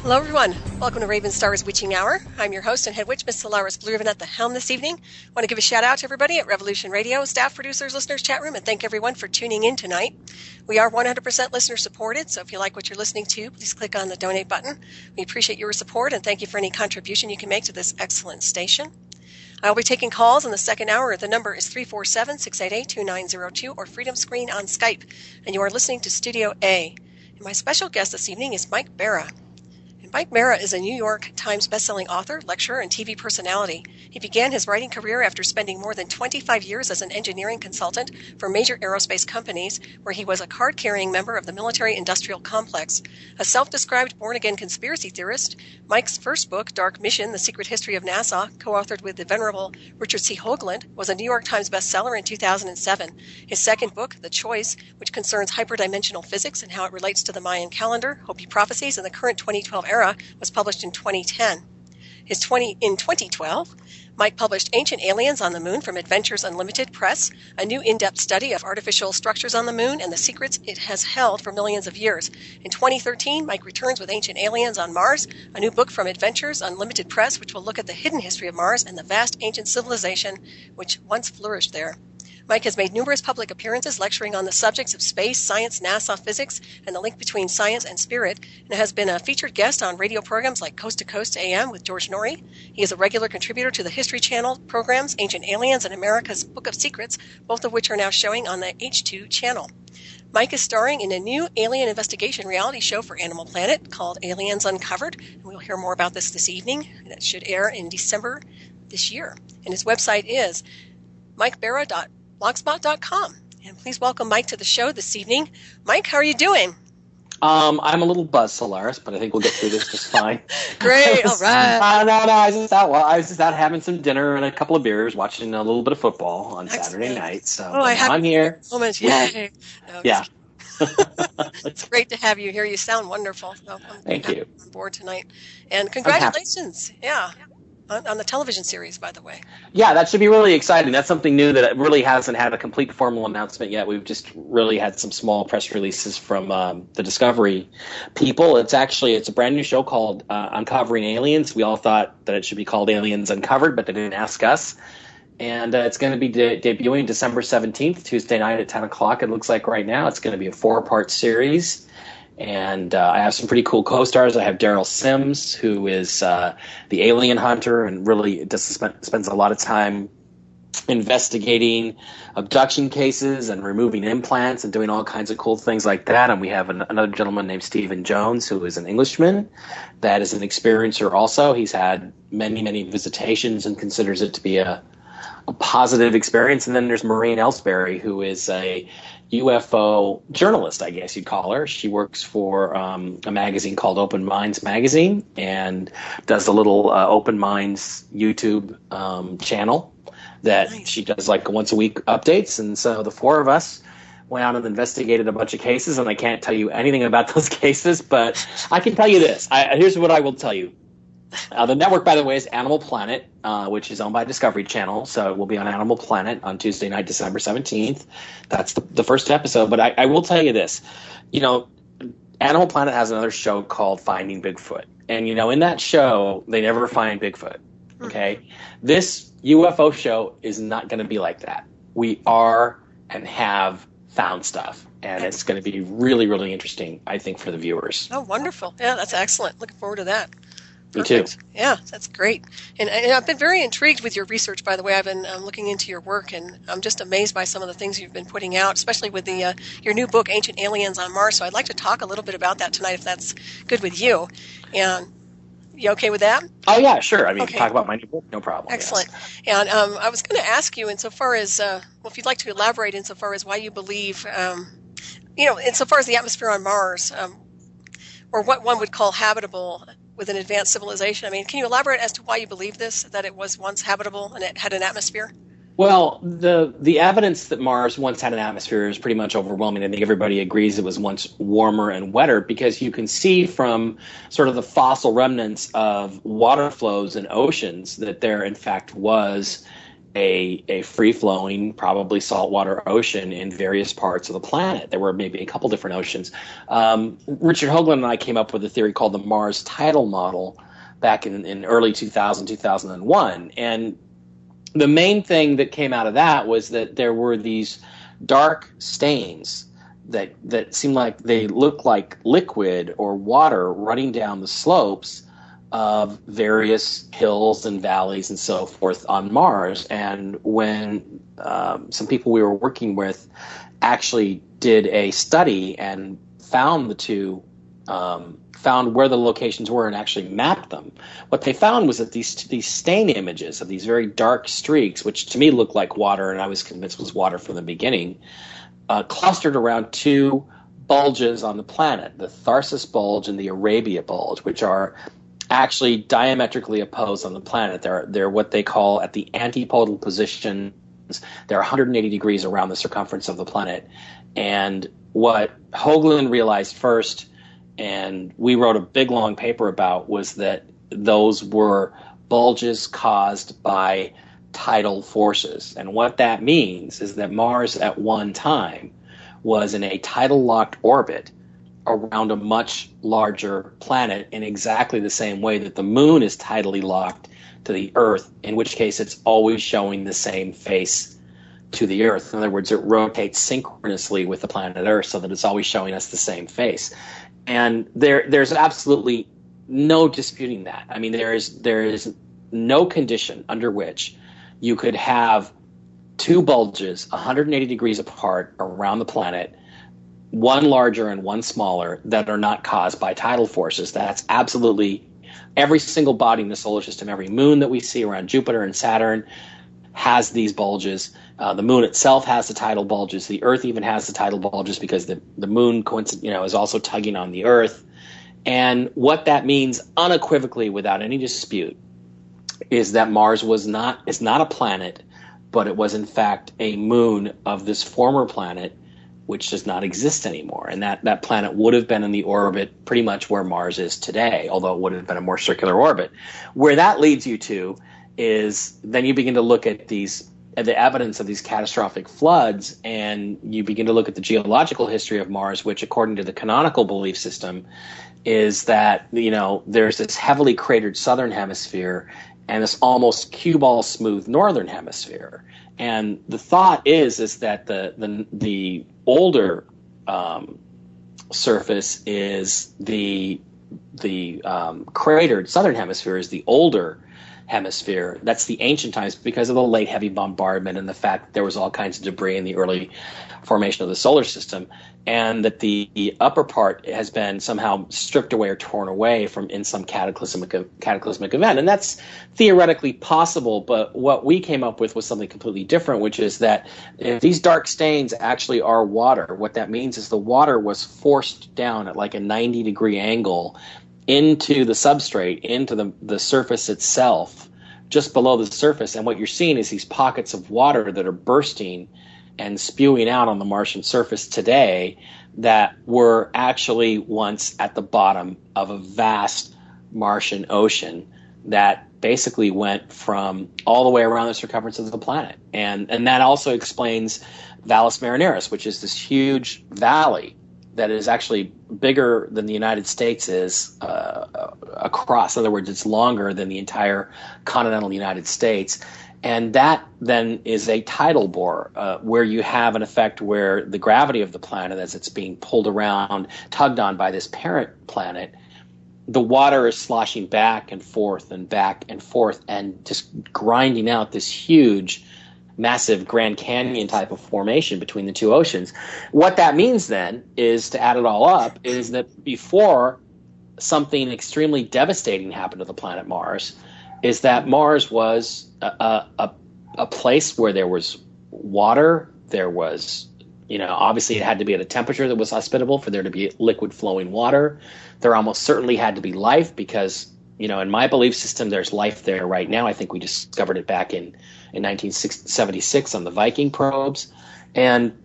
Hello, everyone. Welcome to Ravenstar's Witching Hour. I'm your host and head witch, Miss Solaris BlueRaven at the helm this evening. I want to give a shout out to everybody at Revolution Radio, staff, producers, listeners, chat room, and thank everyone for tuning in tonight. We are 100% listener supported, so if you like what you're listening to, please click on the donate button. We appreciate your support and thank you for any contribution you can make to this excellent station. I'll be taking calls in the second hour. The number is 347-688-2902 or Freedom Screen on Skype, and you are listening to Studio A. And my special guest this evening is Mike Bara. Mike Bara is a New York Times bestselling author, lecturer, and TV personality. He began his writing career after spending more than 25 years as an engineering consultant for major aerospace companies, where he was a card-carrying member of the military-industrial complex. A self-described born-again conspiracy theorist, Mike's first book, Dark Mission, The Secret History of NASA, co-authored with the venerable Richard C. Hoagland, was a New York Times bestseller in 2007. His second book, The Choice, which concerns hyperdimensional physics and how it relates to the Mayan Calendar, Hopi prophecies, and the current 2012 era, was published in 2010. In 2012, Mike published Ancient Aliens on the Moon from Adventures Unlimited Press, a new in-depth study of artificial structures on the moon and the secrets it has held for millions of years. In 2013, Mike returns with Ancient Aliens on Mars, a new book from Adventures Unlimited Press, which will look at the hidden history of Mars and the vast ancient civilization which once flourished there. Mike has made numerous public appearances lecturing on the subjects of space, science, NASA, physics, and the link between science and spirit, and has been a featured guest on radio programs like Coast to Coast AM with George Norrie. He is a regular contributor to the History Channel programs Ancient Aliens and America's Book of Secrets, both of which are now showing on the H2 channel. Mike is starring in a new alien investigation reality show for Animal Planet called Aliens Uncovered, and we'll hear more about this evening. That should air in December this year. And his website is mikebara.blogspot.com. And please welcome Mike to the show this evening. Mike, how are you doing? I'm a little buzzed, Solaris, but I think we'll get through this just fine. Great, all right. No, I was just out having some dinner and a couple of beers, watching a little bit of football on Saturday night. So I'm here. Yay. Yeah. It's great to have you here. You sound wonderful. So Thank you. On board tonight. And congratulations. Yeah. On the television series, by the way. Yeah, that should be really exciting. That's something new that really hasn't had a complete formal announcement yet. We've just really had some small press releases from the Discovery people. It's a brand new show called Uncovering Aliens. We all thought that it should be called Aliens Uncovered, but they didn't ask us. And it's going to be debuting December 17th, Tuesday night at 10 o'clock, it looks like right now. It's going to be a 4-part series. And I have some pretty cool co-stars. I have Daryl Sims, who is the alien hunter and really spends a lot of time investigating abduction cases and removing implants and doing all kinds of cool things like that. And we have another gentleman named Stephen Jones, who is an Englishman that is an experiencer also. He's had many, many visitations and considers it to be a positive experience. And then there's Maureen Ellsbury, who is a UFO journalist, I guess you'd call her. She works for a magazine called Open Minds Magazine and does a little Open Minds YouTube channel that she does like once a week updates. And so the four of us went out and investigated a bunch of cases, and I can't tell you anything about those cases, but I can tell you this. Here's what I will tell you. The network, by the way, is Animal Planet, which is owned by Discovery Channel. So it will be on Animal Planet on Tuesday night, December 17th. That's the first episode. But I will tell you this. Animal Planet has another show called Finding Bigfoot. And, in that show, they never find Bigfoot. Okay? This UFO show is not going to be like that. We are and have found stuff. And it's going to be really, really interesting, I think, for the viewers. Oh, wonderful. Yeah, that's excellent. Looking forward to that. Perfect. Me too. Yeah, that's great. And I've been very intrigued with your research, by the way. I've been looking into your work, and I'm just amazed by some of the things you've been putting out, especially with your new book, Ancient Aliens on Mars. So I'd like to talk a little bit about that tonight, if that's good with you. And you okay with that? Oh, yeah, sure. I mean, okay. Talk about my new book, no problem. Excellent. Yes. And I was going to ask you, insofar as, if you'd like to elaborate insofar as why you believe, insofar as the atmosphere on Mars, or what one would call habitable with an advanced civilization. I mean, can you elaborate as to why you believe this, that it was once habitable and it had an atmosphere? Well, the evidence that Mars once had an atmosphere is pretty much overwhelming. I think everybody agrees it was once warmer and wetter, because you can see from sort of the fossil remnants of water flows and oceans that there, in fact, was a free-flowing, probably saltwater ocean in various parts of the planet. There were maybe a couple different oceans. Richard Hoagland and I came up with a theory called the Mars tidal model back in early 2001. And the main thing that came out of that was that there were these dark stains that seemed like they looked like liquid or water running down the slopes of various hills and valleys and so forth on Mars. And when some people we were working with actually did a study and found found where the locations were and actually mapped them, what they found was that these stain images of these very dark streaks, which to me looked like water, and I was convinced was water from the beginning, clustered around two bulges on the planet, the Tharsis bulge and the Arabia bulge, which are actually diametrically opposed on the planet. They're what they call at the antipodal positions. They're 180 degrees around the circumference of the planet. And what Hoagland realized first, and we wrote a big long paper about, was that those were bulges caused by tidal forces. And what that means is that Mars at one time was in a tidal locked orbit around a much larger planet in exactly the same way that the moon is tidally locked to the Earth, in which case it's always showing the same face to the Earth. In other words, it rotates synchronously with the planet Earth so that it's always showing us the same face. And there's absolutely no disputing that. I mean, there is no condition under which you could have two bulges 180 degrees apart around the planet, one larger and one smaller, that are not caused by tidal forces. That's absolutely every single body in the solar system. Every moon that we see around Jupiter and Saturn has these bulges. The moon itself has the tidal bulges. The Earth even has the tidal bulges because the moon is also tugging on the Earth. And what that means unequivocally, without any dispute, is that Mars is not a planet, but it was in fact a moon of this former planet, which does not exist anymore. And that planet would have been in the orbit pretty much where Mars is today, although it would have been a more circular orbit. Where that leads you to is then you begin to look at the evidence of these catastrophic floods, and you begin to look at the geological history of Mars, which, according to the canonical belief system, is that, there's this heavily cratered southern hemisphere and this almost cue ball smooth northern hemisphere. And the thought is that the older surface is the cratered southern hemisphere is the older hemisphere. That's the ancient times because of the late heavy bombardment and the fact that there was all kinds of debris in the early formation of the solar system, and that the upper part has been somehow stripped away or torn away in some cataclysmic event. And that's theoretically possible, but what we came up with was something completely different, which is that if these dark stains actually are water, what that means is the water was forced down at like a 90-degree angle into the substrate, into the surface itself, just below the surface. And what you're seeing is these pockets of water that are bursting and spewing out on the Martian surface today that were actually once at the bottom of a vast Martian ocean that basically went from all the way around the circumference of the planet. And that also explains Valles Marineris, which is this huge valley that is actually bigger than the United States is across. In other words, it's longer than the entire continental United States. And that then is a tidal bore, where you have an effect where the gravity of the planet, as it's being pulled around, tugged on by this parent planet, the water is sloshing back and forth and just grinding out this huge, massive Grand Canyon type of formation between the two oceans. What that means then is, to add it all up, is that before something extremely devastating happened to the planet Mars, is that Mars was a place where there was water, there was, obviously it had to be at a temperature that was hospitable for there to be liquid flowing water. There almost certainly had to be life because, in my belief system, there's life there right now. I think we discovered it back in 1976 on the Viking probes. And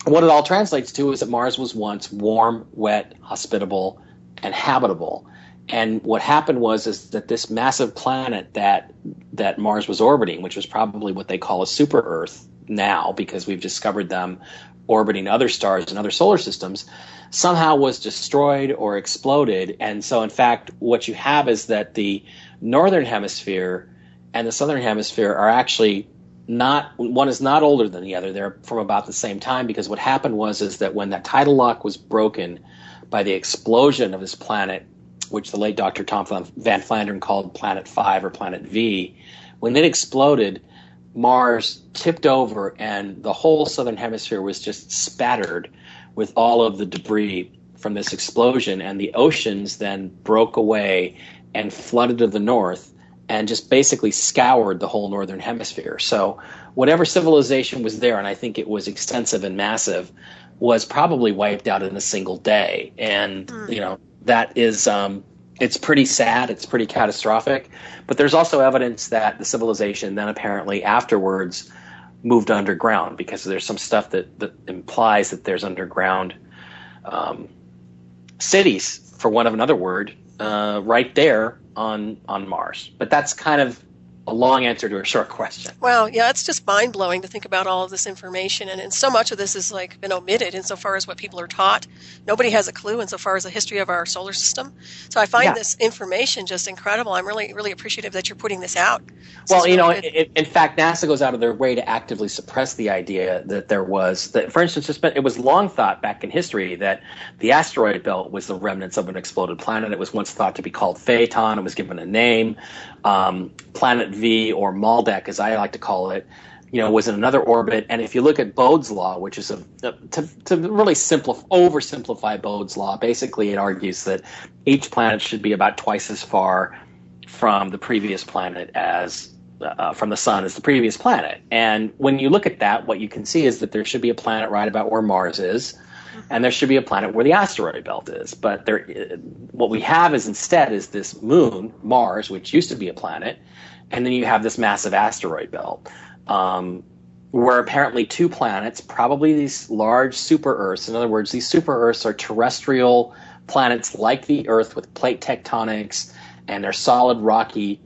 what it all translates to is that Mars was once warm, wet, hospitable, and habitable. And what happened is that this massive planet that Mars was orbiting, which was probably what they call a super Earth now, because we've discovered them orbiting other stars and other solar systems, somehow was destroyed or exploded. And so, in fact, what you have is that the northern hemisphere and the southern hemisphere are actually not, one is not older than the other. They're from about the same time, because what happened is that when that tidal lock was broken by the explosion of this planet, which the late Dr. Tom Van Flandern called Planet 5 or Planet V, when it exploded, Mars tipped over and the whole southern hemisphere was just spattered with all of the debris from this explosion, and the oceans then broke away and flooded to the north and just basically scoured the whole northern hemisphere. So whatever civilization was there, and I think it was extensive and massive, was probably wiped out in a single day. And, that is, it's pretty sad. It's pretty catastrophic. But there's also evidence that the civilization then apparently afterwards moved underground, because there's some stuff that implies that there's underground cities, for want of another word, right there on Mars. But that's kind of a long answer to a short question. Wow, yeah, it's just mind-blowing to think about all of this information, and so much of this has been omitted insofar as what people are taught. Nobody has a clue insofar as the history of our solar system. So I find this information just incredible. I'm really, really appreciative that you're putting this out. Well, in fact, NASA goes out of their way to actively suppress the idea that there was, that, for instance, it was long thought back in history that the asteroid belt was the remnants of an exploded planet. It was once thought to be called Phaeton. It was given a name. Planet V, or Maldek, as I like to call it, was in another orbit. And if you look at Bode's law, which is to really oversimplify Bode's law, basically it argues that each planet should be about twice as far from the previous planet as from the sun as the previous planet. And when you look at that, what you can see is that there should be a planet right about where Mars is, and there should be a planet where the asteroid belt is. But what we have instead is this moon, Mars, which used to be a planet, and then you have this massive asteroid belt, where apparently two planets, probably these large super Earths. In other words, these super Earths are terrestrial planets like the Earth with plate tectonics, and they're solid rocky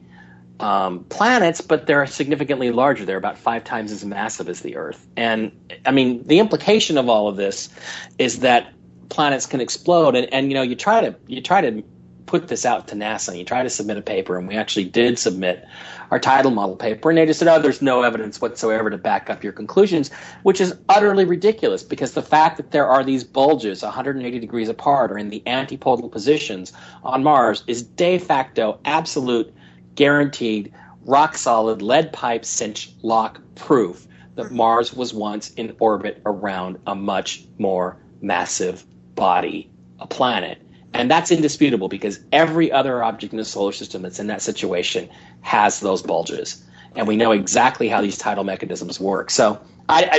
planets, but they're significantly larger. They're about 5 times as massive as the Earth. And I mean, the implication of all of this is that planets can explode. And you try to put this out to NASA, and you try to submit a paper, and we actually did submit our tidal model paper, and they just said, oh, there's no evidence whatsoever to back up your conclusions, which is utterly ridiculous, because the fact that there are these bulges 180 degrees apart or in the antipodal positions on Mars is de facto absolute, guaranteed, rock-solid, lead pipe cinch lock proof that Mars was once in orbit around a much more massive body, a planet. And that's indisputable, because every other object in the solar system that's in that situation has those bulges. And we know exactly how these tidal mechanisms work. So,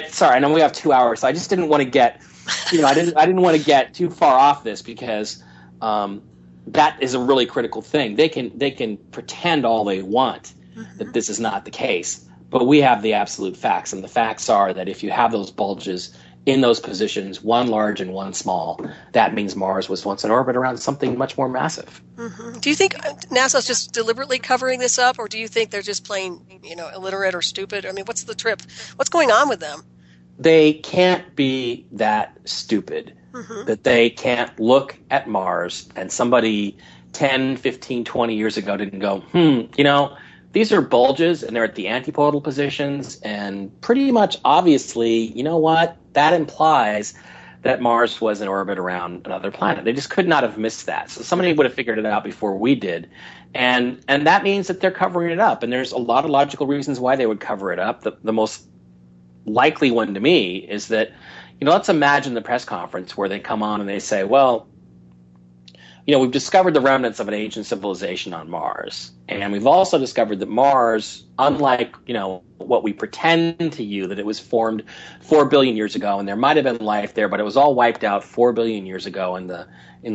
sorry, I know we have 2 hours, so I just didn't want to get, I didn't want to get too far off this, because that is a really critical thing. They can pretend all they want that this is not the case, but we have the absolute facts, and the facts are that if you have those bulges in those positions, one large and one small, that means Mars was once in orbit around something much more massive. Mm-hmm. Do you think NASA's just deliberately covering this up, or do you think they're just plain, illiterate or stupid? I mean, what's the trip? What's going on with them? They can't be that stupid that they can't look at Mars and somebody 10, 15, 20 years ago didn't go, these are bulges and they're at the antipodal positions, and pretty much obviously, you know what? That implies that Mars was in orbit around another planet. They just could not have missed that. So somebody would have figured it out before we did. And that means that they're covering it up. And there's a lot of logical reasons why they would cover it up. The most likely one to me is that, let's imagine the press conference where they come on and they say, well, we've discovered the remnants of an ancient civilization on Mars. And we've also discovered that Mars, unlike, what we pretend to you, that it was formed 4 billion years ago, and there might have been life there, but it was all wiped out 4 billion years ago in the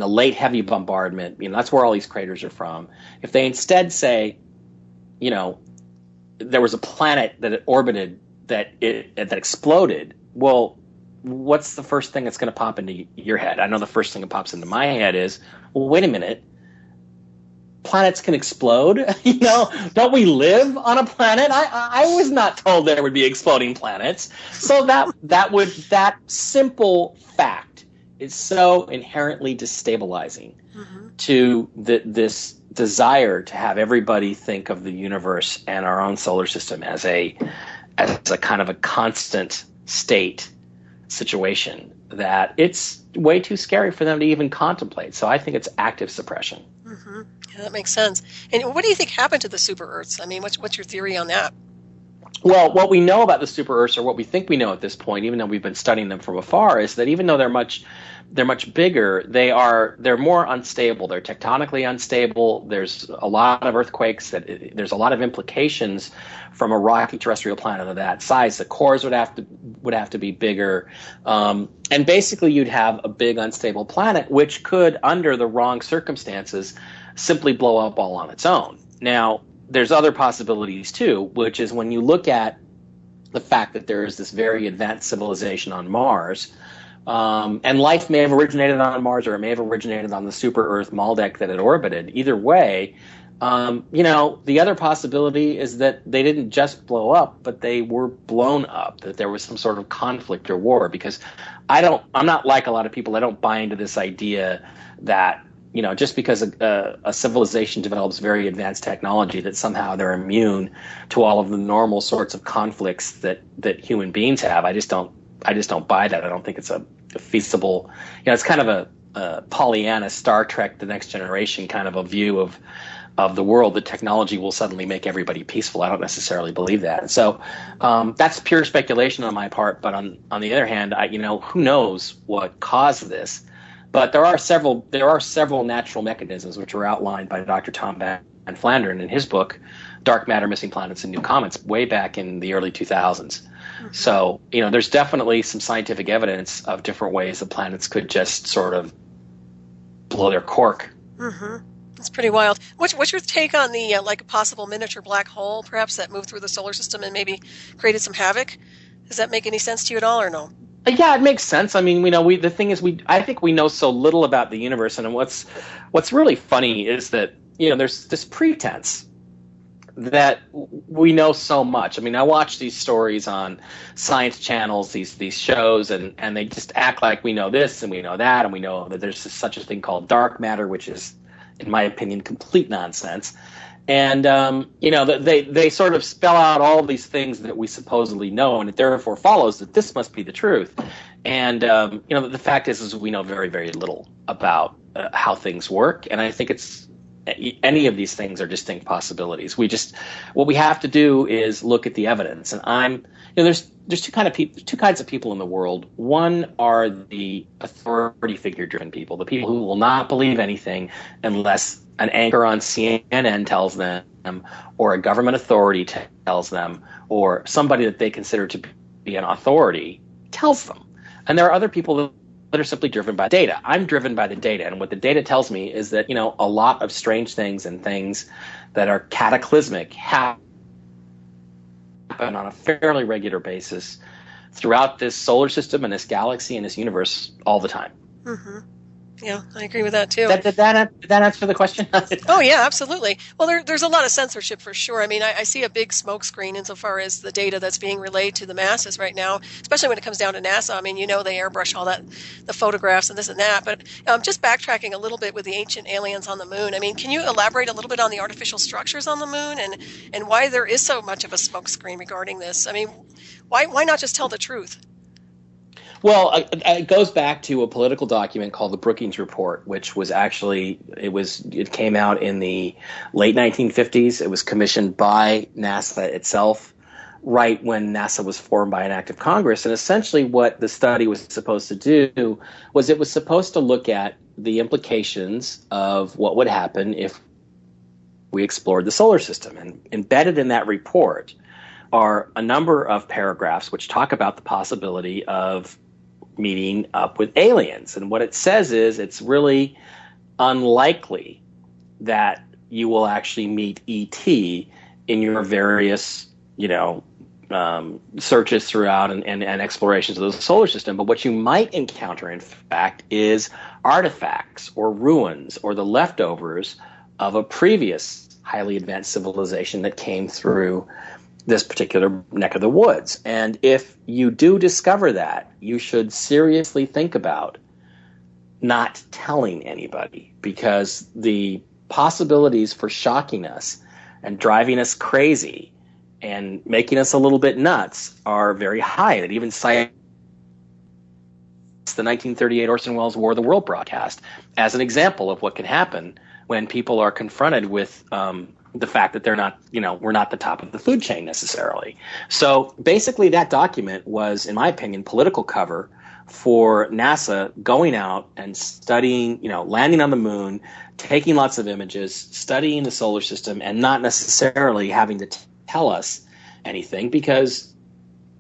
late heavy bombardment. That's where all these craters are from. If they instead say, there was a planet that it orbited that exploded, well, what's the first thing that's going to pop into your head? I know the first thing that pops into my head is, well, wait a minute. planets can explode? Don't we live on a planet? I was not told there would be exploding planets. So that simple fact is so inherently destabilizing to this desire to have everybody think of the universe and our own solar system as a kind of a constant state situation, that it's way too scary for them to even contemplate. So I think it's active suppression. Mm-hmm. Yeah, that makes sense. And what do you think happened to the super Earths? I mean, what's your theory on that? Well, what we know about the super Earths, or what we think we know at this point, even though we've been studying them from afar, is that even though they're much bigger, they're more unstable. They're tectonically unstable. There's a lot of earthquakes. There's a lot of implications from a rocky terrestrial planet of that size. The cores would have to be bigger, and basically you'd have a big unstable planet, which could, under the wrong circumstances, simply blow up all on its own. Now, there's other possibilities too, which is when you look at the fact that there is this very advanced civilization on Mars. And life may have originated on Mars, or it may have originated on the super Earth Maldek that it orbited. Either way, the other possibility is that they didn't just blow up, but they were blown up, that there was some sort of conflict or war. Because I'm not like a lot of people. I don't buy into this idea that, just because a civilization develops very advanced technology, that somehow they're immune to all of the normal sorts of conflicts that human beings have. I just don't buy that. I don't think it's a feasible, it's kind of a Pollyanna Star Trek The Next Generation kind of a view of the world, that technology will suddenly make everybody peaceful. I don't necessarily believe that. So that's pure speculation on my part. But on the other hand, who knows what caused this? But there are several natural mechanisms which were outlined by Dr. Tom Van Flandern in his book, Dark Matter, Missing Planets, and New Comets, way back in the early 2000s. So, there's definitely some scientific evidence of different ways the planets could just sort of blow their cork. Mm-hmm. That's pretty wild. What's your take on the like a possible miniature black hole, perhaps, that moved through the solar system and maybe created some havoc? Does that make any sense to you at all, or no? Yeah, it makes sense. I mean, the thing is, I think we know so little about the universe, and what's really funny is that there's this pretense that we know so much. I mean, I watch these stories on science channels, these shows, and they just act like we know this and we know that, and we know that there's such a thing called dark matter, which is, in my opinion, complete nonsense. And they sort of spell out all these things that we supposedly know, and it therefore follows that this must be the truth. And the fact is we know very, very little about how things work, and I think any of these things are distinct possibilities. What we have to do is look at the evidence. And there's two kinds of people in the world. One are the authority figure driven people, the people who will not believe anything unless an anchor on CNN tells them, or a government authority tells them, or somebody that they consider to be an authority tells them. And there are other people that are simply driven by data. I'm driven by the data, and what the data tells me is that a lot of strange things and things that are cataclysmic happen on a fairly regular basis throughout this solar system and this galaxy and this universe all the time. Mm-hmm. Yeah, I agree with that too. Did that answer the question? Oh yeah, absolutely. Well, there's a lot of censorship for sure. I mean, I see a big smokescreen insofar as the data that's being relayed to the masses right now, especially when it comes down to NASA. I mean, they airbrush all that, the photographs and this and that. But just backtracking a little bit with the ancient aliens on the moon. I mean, can you elaborate a little bit on the artificial structures on the moon and why there is so much of a smokescreen regarding this? I mean, why not just tell the truth? Well, it goes back to a political document called the Brookings Report, which was actually, it came out in the late 1950s. It was commissioned by NASA itself right when NASA was formed by an act of Congress. And essentially what the study was supposed to do was it was supposed to look at the implications of what would happen if we explored the solar system. And embedded in that report are a number of paragraphs which talk about the possibility of meeting up with aliens. And what it says is it's really unlikely that you will actually meet ET in your various, searches throughout and explorations of the solar system. But what you might encounter, in fact, is artifacts or ruins or the leftovers of a previous highly advanced civilization that came through this particular neck of the woods. And if you do discover that, you should seriously think about not telling anybody, because the possibilities for shocking us and driving us crazy and making us a little bit nuts are very high. It even cites the 1938 Orson Welles War of the World broadcast as an example of what can happen when people are confronted with the fact that they're not, we're not the top of the food chain necessarily. So basically that document was, in my opinion, political cover for NASA going out and studying, landing on the moon, taking lots of images, studying the solar system, and not necessarily having to tell us anything, because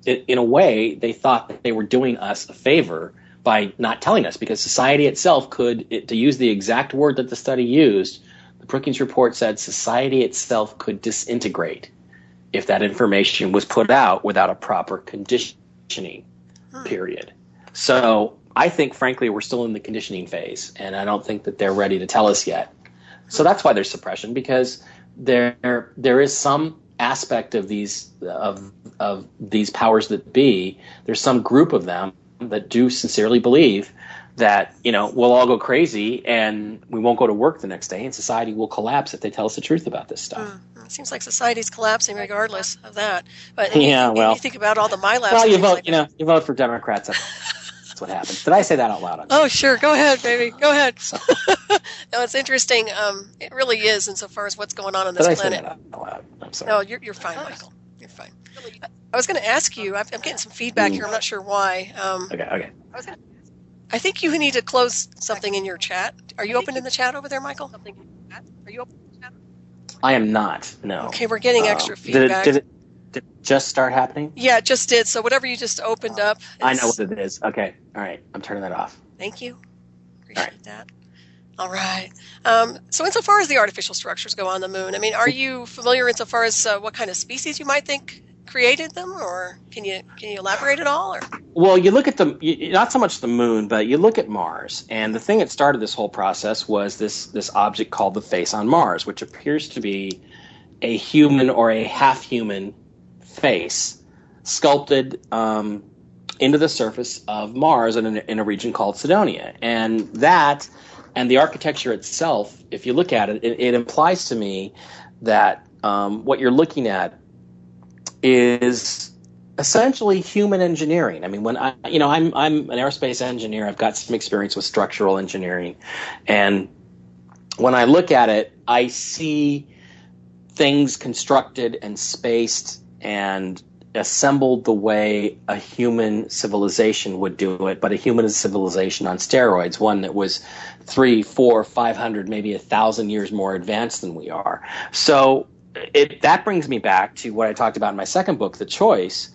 in a way they thought that they were doing us a favor by not telling us, because society itself could, to use the exact word that the study used, the Brookings report said society itself could disintegrate if that information was put out without a proper conditioning period. So I think, frankly, we're still in the conditioning phase, and I don't think that they're ready to tell us yet. So that's why there's suppression, because there is some aspect of these powers that be. There's some group of them that do sincerely believe that, we'll all go crazy and we won't go to work the next day, and society will collapse if they tell us the truth about this stuff. It seems like society's collapsing regardless of that. But you think about all the MyLabs. Well, you vote, you vote for Democrats. That's what happens. Did I say that out loud? Oh, sure. Go ahead, baby. Go ahead. No, it's interesting. It really is, insofar as what's going on this planet. Did I say that out loud? I'm sorry. No, you're fine, Michael. You're fine. I was going to ask you. I'm getting some feedback here. I'm not sure why. Okay. I think you need to close something in your chat. Are you open in the chat over there, Michael? Are you open in the chat? I am not. No. Okay, we're getting extra feedback. Did it just start happening? Yeah, it just did. So whatever you just opened up. I know what it is. Okay. All right. I'm turning that off. Thank you. Appreciate that. All right. So insofar as the artificial structures go on the moon, are you familiar insofar as what kind of species you might think created them, or can you elaborate at all? Or? Well, you look at not so much the moon, but you look at Mars, and the thing that started this whole process was this object called the face on Mars, which appears to be a human or a half-human face sculpted into the surface of Mars in a region called Cydonia. And that, and the architecture itself, if you look at it, it implies to me that what you're looking at is essentially human engineering. When I'm an aerospace engineer, I've got some experience with structural engineering, and when I look at it, I see things constructed and spaced and assembled the way a human civilization would do it, but a human civilization on steroids, one that was 300, 400, 500, maybe 1,000 years more advanced than we are. So that brings me back to what I talked about in my second book, The Choice,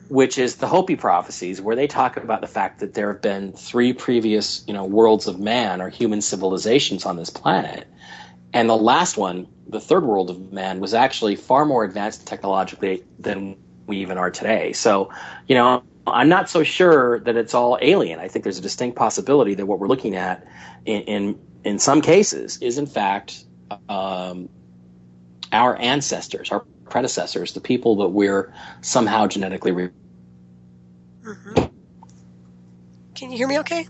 which is the Hopi prophecies, where they talk about the fact that there have been 3 previous, worlds of man or human civilizations on this planet. And the last one, the third world of man, was actually far more advanced technologically than we even are today. So, I'm not so sure that it's all alien. I think there's a distinct possibility that what we're looking at in some cases is, in fact, our ancestors, our predecessors, the people that we're somehow genetically. Can you hear me okay,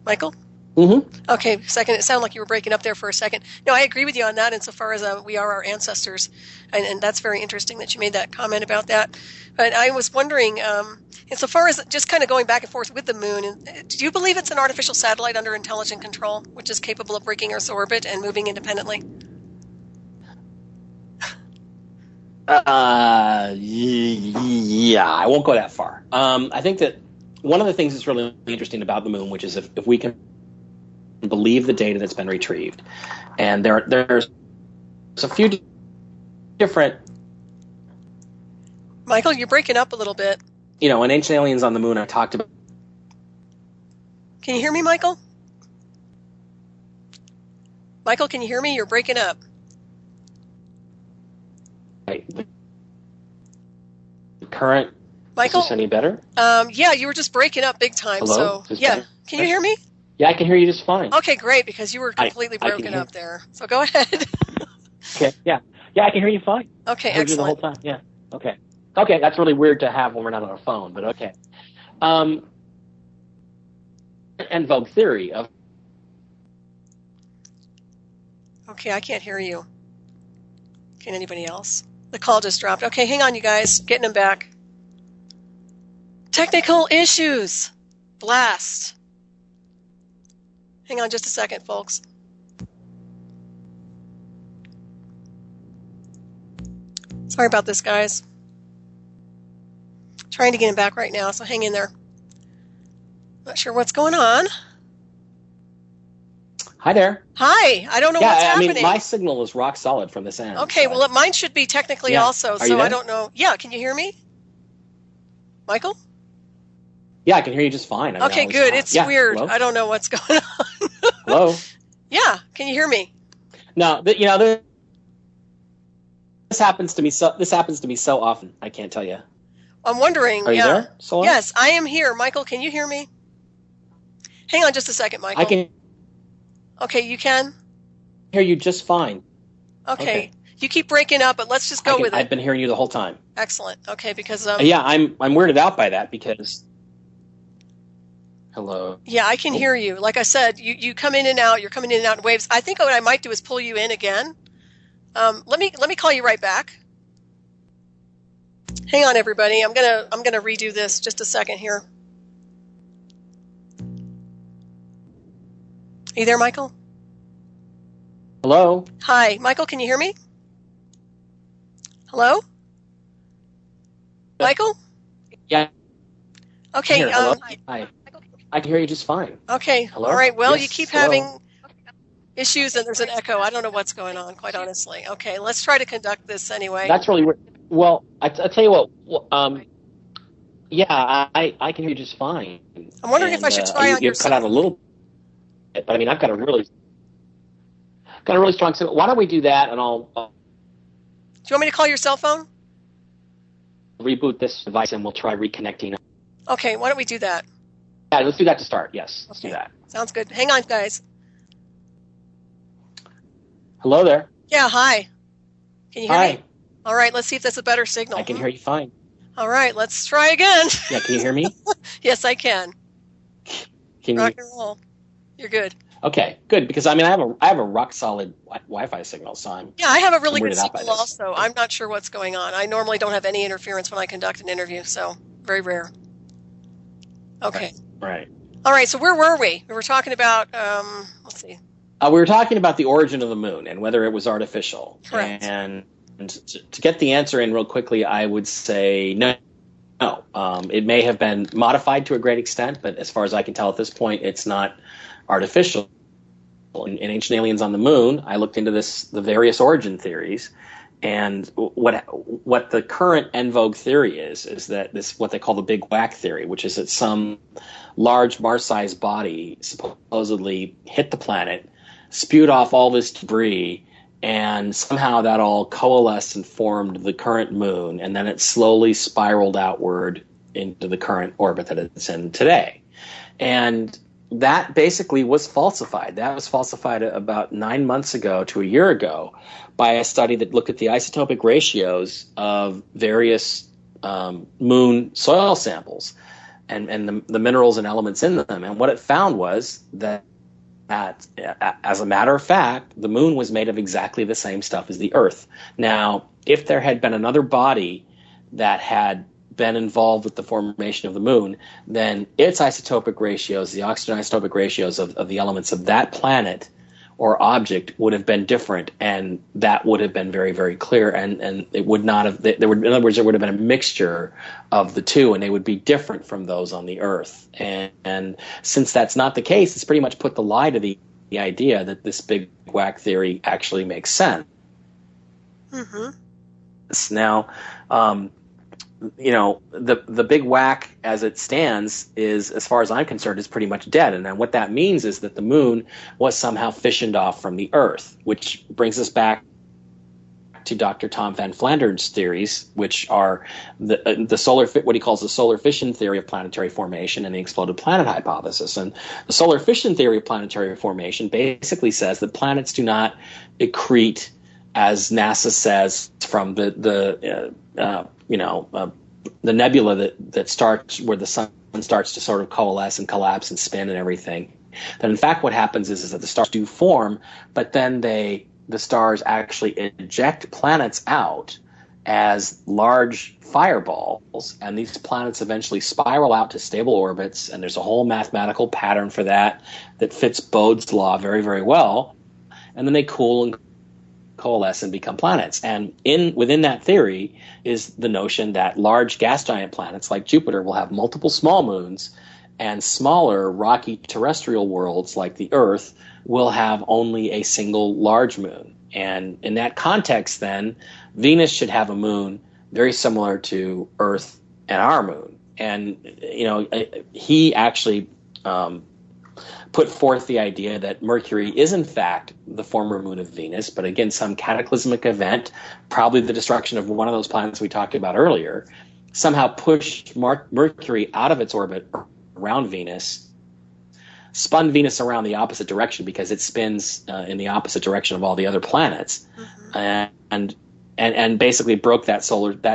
Michael? Mm-hmm. Okay, second. It sounded like you were breaking up there for a second. No, I agree with you on that insofar as we are our ancestors, and that's very interesting that you made that comment about that. But I was wondering, insofar as just kind of going back and forth with the moon, do you believe it's an artificial satellite under intelligent control, which is capable of breaking Earth's orbit and moving independently? Yeah, I won't go that far. I think that one of the things that's really interesting about the moon, which is if we can believe the data that's been retrieved, and there's a few different. Michael, you're breaking up a little bit. In Ancient Aliens on the Moon, I talked about. Can you hear me, Michael? Michael, can you hear me? You're breaking up. The current. Michael, is this any better? Yeah, you were just breaking up big time. Hello? So yeah, can you hear me? Yeah, I can hear you just fine. Okay, great, because you were completely broken up there. So go ahead. Okay, yeah. Yeah, I can hear you fine. Okay, I heard excellent. you the whole time, yeah. Okay. Okay, that's really weird to have when we're not on a phone, but okay. En vogue theory of... Okay, I can't hear you. Can anybody else? The call just dropped. Okay, hang on, you guys. Getting them back. Technical issues. Blast. Hang on just a second, folks. Sorry about this, guys. Trying to get him back right now, so hang in there. Not sure what's going on. Hi there. Hi. I don't know what's happening. I mean, my signal is rock solid from this end. Okay, well, mine should be technically also, so I don't know. Yeah, can you hear me? Michael? Yeah, I can hear you just fine. I mean, okay, good. It's weird. Hello? I don't know what's going on. Hello? Yeah, can you hear me? No, but, this happens to me so often. I can't tell you. I'm wondering. Are you there, Solaris? Yes, I am here. Michael, can you hear me? Hang on just a second, Michael. I can. Okay, you can? Hear you just fine. Okay. You keep breaking up, but let's just go with it. I've been hearing you the whole time. Excellent. Okay, because yeah, I'm weirded out by that because... Hello. Yeah, I can hear you. Like I said, you come in and out. You're coming in and out in waves. I think what I might do is pull you in again. Let me call you right back. Hang on, everybody. I'm gonna redo this. Just a second here. Are you there, Michael? Hello. Hi, Michael. Can you hear me? Hello, Michael. Yeah. Okay. Hello. Hi. I can hear you just fine. Okay. Hello? All right. Well, yes. You keep Hello. having issues and there's an echo. I don't know what's going on, quite honestly. Okay. Let's try to conduct this anyway. That's really weird. Well, I tell you what. Yeah, I can hear you just fine. I'm wondering if I should try on your You've cut out a little bit, but I mean, I've got a really strong signal. Why don't we do that, and I'll do you want me to call your cell phone? Reboot this device, and we'll try reconnecting. Okay. Why don't we do that? Yeah, let's do that to start. Yes, let's do that. Sounds good. Hang on, guys. Hello there. Yeah, hi. Can you hear Hi. me? All right, let's see if that's a better signal. I can hear you fine. All right, let's try again. Yeah, can you hear me? Yes, I can. Rock and roll. You're good. Okay, good, because I mean I have a rock solid Wi-Fi signal, so I have a really good signal signal also. I'm not sure what's going on. I normally don't have any interference when I conduct an interview, so very rare. Okay. Right. All right, so where were we? We were talking about, let's see. We were talking about the origin of the moon and whether it was artificial. Correct. And to get the answer in real quickly, I would say no. No. It may have been modified to a great extent, but as far as I can tell at this point, it's not artificial. In Ancient Aliens on the Moon, I looked into the various origin theories, and what the current en vogue theory is that this what they call the Big Whack theory, which is that some large Mars-sized body supposedly hit the planet, spewed off all this debris, and somehow that all coalesced and formed the current moon, and then it slowly spiraled outward into the current orbit that it's in today. And that basically was falsified. That was falsified about 9 months ago to a year ago by a study that looked at the isotopic ratios of various moon soil samples and the minerals and elements in them. And what it found was that as a matter of fact, the moon was made of exactly the same stuff as the Earth. Now, if there had been another body that had been involved with the formation of the moon, then its isotopic ratios, the oxygen isotopic ratios of the elements of that planet or object would have been different, and that would have been very, very clear, and it would not have, in other words, there would have been a mixture of the two, and they would be different from those on the Earth. And since that's not the case, it's pretty much put the lie to the idea that this Big Whack theory actually makes sense. Mm-hmm. Now, the Big Whack as it stands is, as far as I'm concerned, is pretty much dead. And then what that means is that the moon was somehow fissioned off from the Earth, which brings us back to Dr. Tom Van Flander's theories, which are what he calls the solar fission theory of planetary formation and the exploded planet hypothesis. And the solar fission theory of planetary formation basically says that planets do not accrete, as NASA says, from the nebula that starts where the sun starts to sort of coalesce and collapse and spin and everything. That in fact what happens is that the stars do form, but then the stars actually eject planets out as large fireballs, and these planets eventually spiral out to stable orbits, and there's a whole mathematical pattern for that fits Bode's law very, very well, and then they cool and coalesce and become planets. And within that theory is the notion that large gas giant planets like Jupiter will have multiple small moons, and smaller rocky terrestrial worlds like the Earth will have only a single large moon. And in that context, then, Venus should have a moon very similar to Earth and our moon. And, he actually put forth the idea that Mercury is, in fact, the former moon of Venus, but again, some cataclysmic event, probably the destruction of one of those planets we talked about earlier, somehow pushed Mercury out of its orbit around Venus, spun Venus around the opposite direction because it spins in the opposite direction of all the other planets, and basically broke that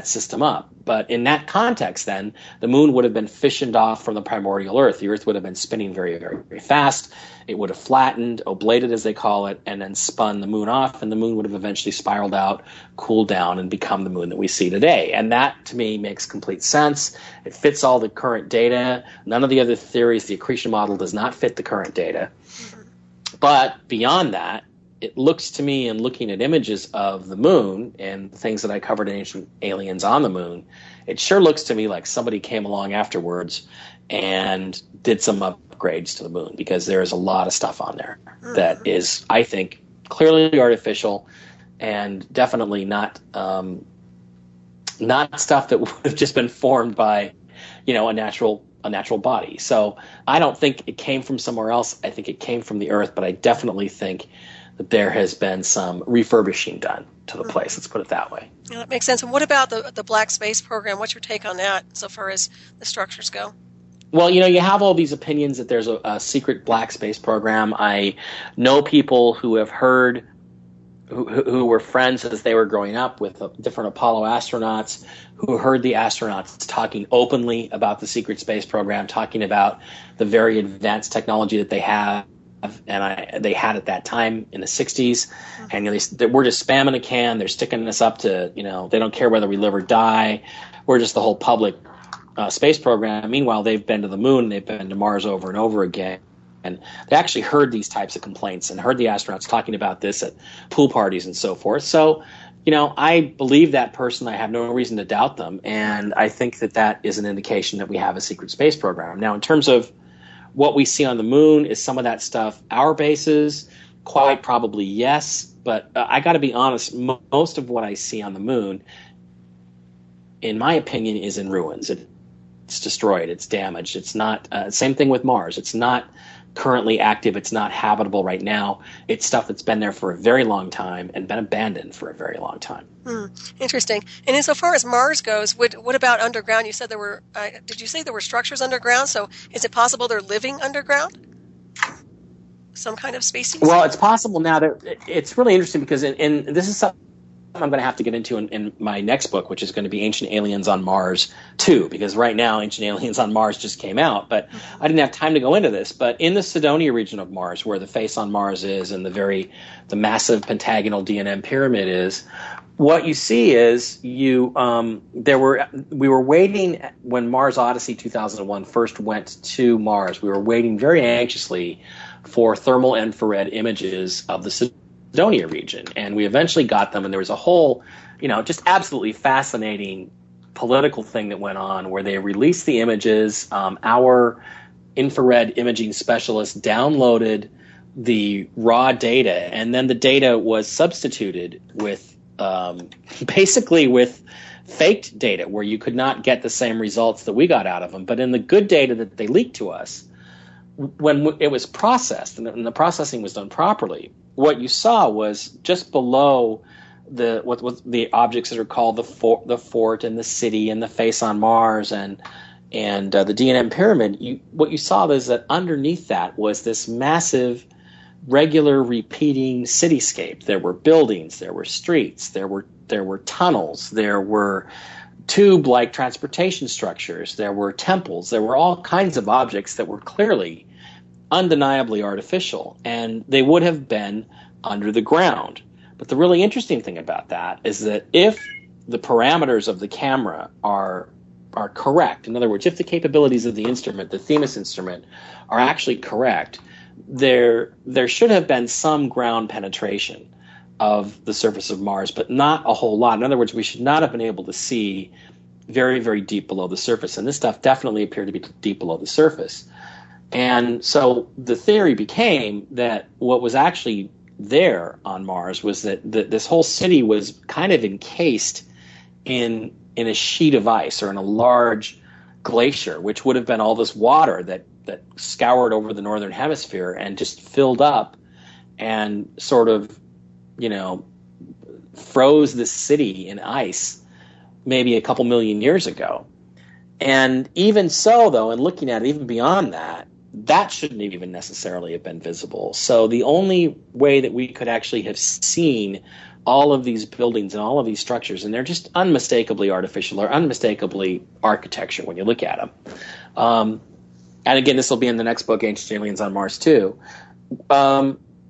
system up. But in that context, then, the moon would have been fissioned off from the primordial Earth. The Earth would have been spinning very, very, very fast. It would have flattened, oblated as they call it, and then spun the moon off, and the moon would have eventually spiraled out, cooled down, and become the moon that we see today. And that, to me, makes complete sense. It fits all the current data. None of the other theories, the accretion model, does not fit the current data. But beyond that, it looks to me, in looking at images of the moon and things that I covered in Ancient Aliens on the Moon, it sure looks to me like somebody came along afterwards and did some upgrades to the moon, because there is a lot of stuff on there that is, I think, clearly artificial and definitely not stuff that would have just been formed by, a natural body. So I don't think it came from somewhere else. I think it came from the Earth, but I definitely think that there has been some refurbishing done to the place. Let's put it that way. Yeah, that makes sense. And what about the Black Space Program? What's your take on that so far as the structures go? Well, you have all these opinions that there's a secret Black Space Program. I know people who have heard, who were friends as they were growing up with different Apollo astronauts, who heard the astronauts talking openly about the secret space program, talking about the very advanced technology that they have. And they had at that time in the 60s, and we're just spamming a can. They're sticking us up to, they don't care whether we live or die. We're just the whole public space program. Meanwhile, they've been to the moon, they've been to Mars over and over again, and they actually heard these types of complaints and heard the astronauts talking about this at pool parties and so forth. So, I believe that person. I have no reason to doubt them, and I think that is an indication that we have a secret space program. Now, in terms of what we see on the moon, is some of that stuff our bases? Quite probably yes, but I got to be honest, most of what I see on the moon, in my opinion, is in ruins. It's destroyed, it's damaged. It's not, same thing with Mars. It's not currently active, it's not habitable right now. It's stuff that's been there for a very long time and been abandoned for a very long time. Interesting. And insofar as Mars goes, what about underground? You said there were, did you say there were structures underground? So is it possible they're living underground? Some kind of species? Well, it's possible now. It's really interesting because in this is something I'm going to have to get into in my next book, which is going to be Ancient Aliens on Mars 2, because right now Ancient Aliens on Mars just came out, but I didn't have time to go into this. But in the Cydonia region of Mars, where the face on Mars is and the massive pentagonal D&M pyramid is, what you see is we were waiting when Mars Odyssey 2001 first went to Mars. We were waiting very anxiously for thermal infrared images of the Cydonia region, and we eventually got them. And there was a whole, just absolutely fascinating political thing that went on where they released the images. Our infrared imaging specialists downloaded the raw data, and then the data was substituted with basically with faked data where you could not get the same results that we got out of them. But in the good data that they leaked to us, when it was processed and the processing was done properly, what you saw was just below the objects that are called the fort and the city and the face on Mars and the D&M pyramid, what you saw is that underneath that was this massive, regular, repeating cityscape. There were buildings, there were streets, there were tunnels, there were tube-like transportation structures, there were temples, there were all kinds of objects that were clearly, undeniably artificial, and they would have been under the ground. But the really interesting thing about that is that if the parameters of the camera are correct, in other words, if the capabilities of the instrument, the Themis instrument, are actually correct, there should have been some ground penetration of the surface of Mars, but not a whole lot. In other words, we should not have been able to see very, very deep below the surface, and this stuff definitely appeared to be deep below the surface. And so the theory became that what was actually there on Mars was that this whole city was kind of encased in a sheet of ice or in a large glacier, which would have been all this water that scoured over the northern hemisphere and just filled up and sort of, froze this city in ice maybe a couple million years ago. And even so, though, and looking at it even beyond that, that shouldn't even necessarily have been visible. So the only way that we could actually have seen all of these buildings and all of these structures, and they're just unmistakably artificial or unmistakably architecture when you look at them. And again, this will be in the next book, Ancient Aliens on Mars too.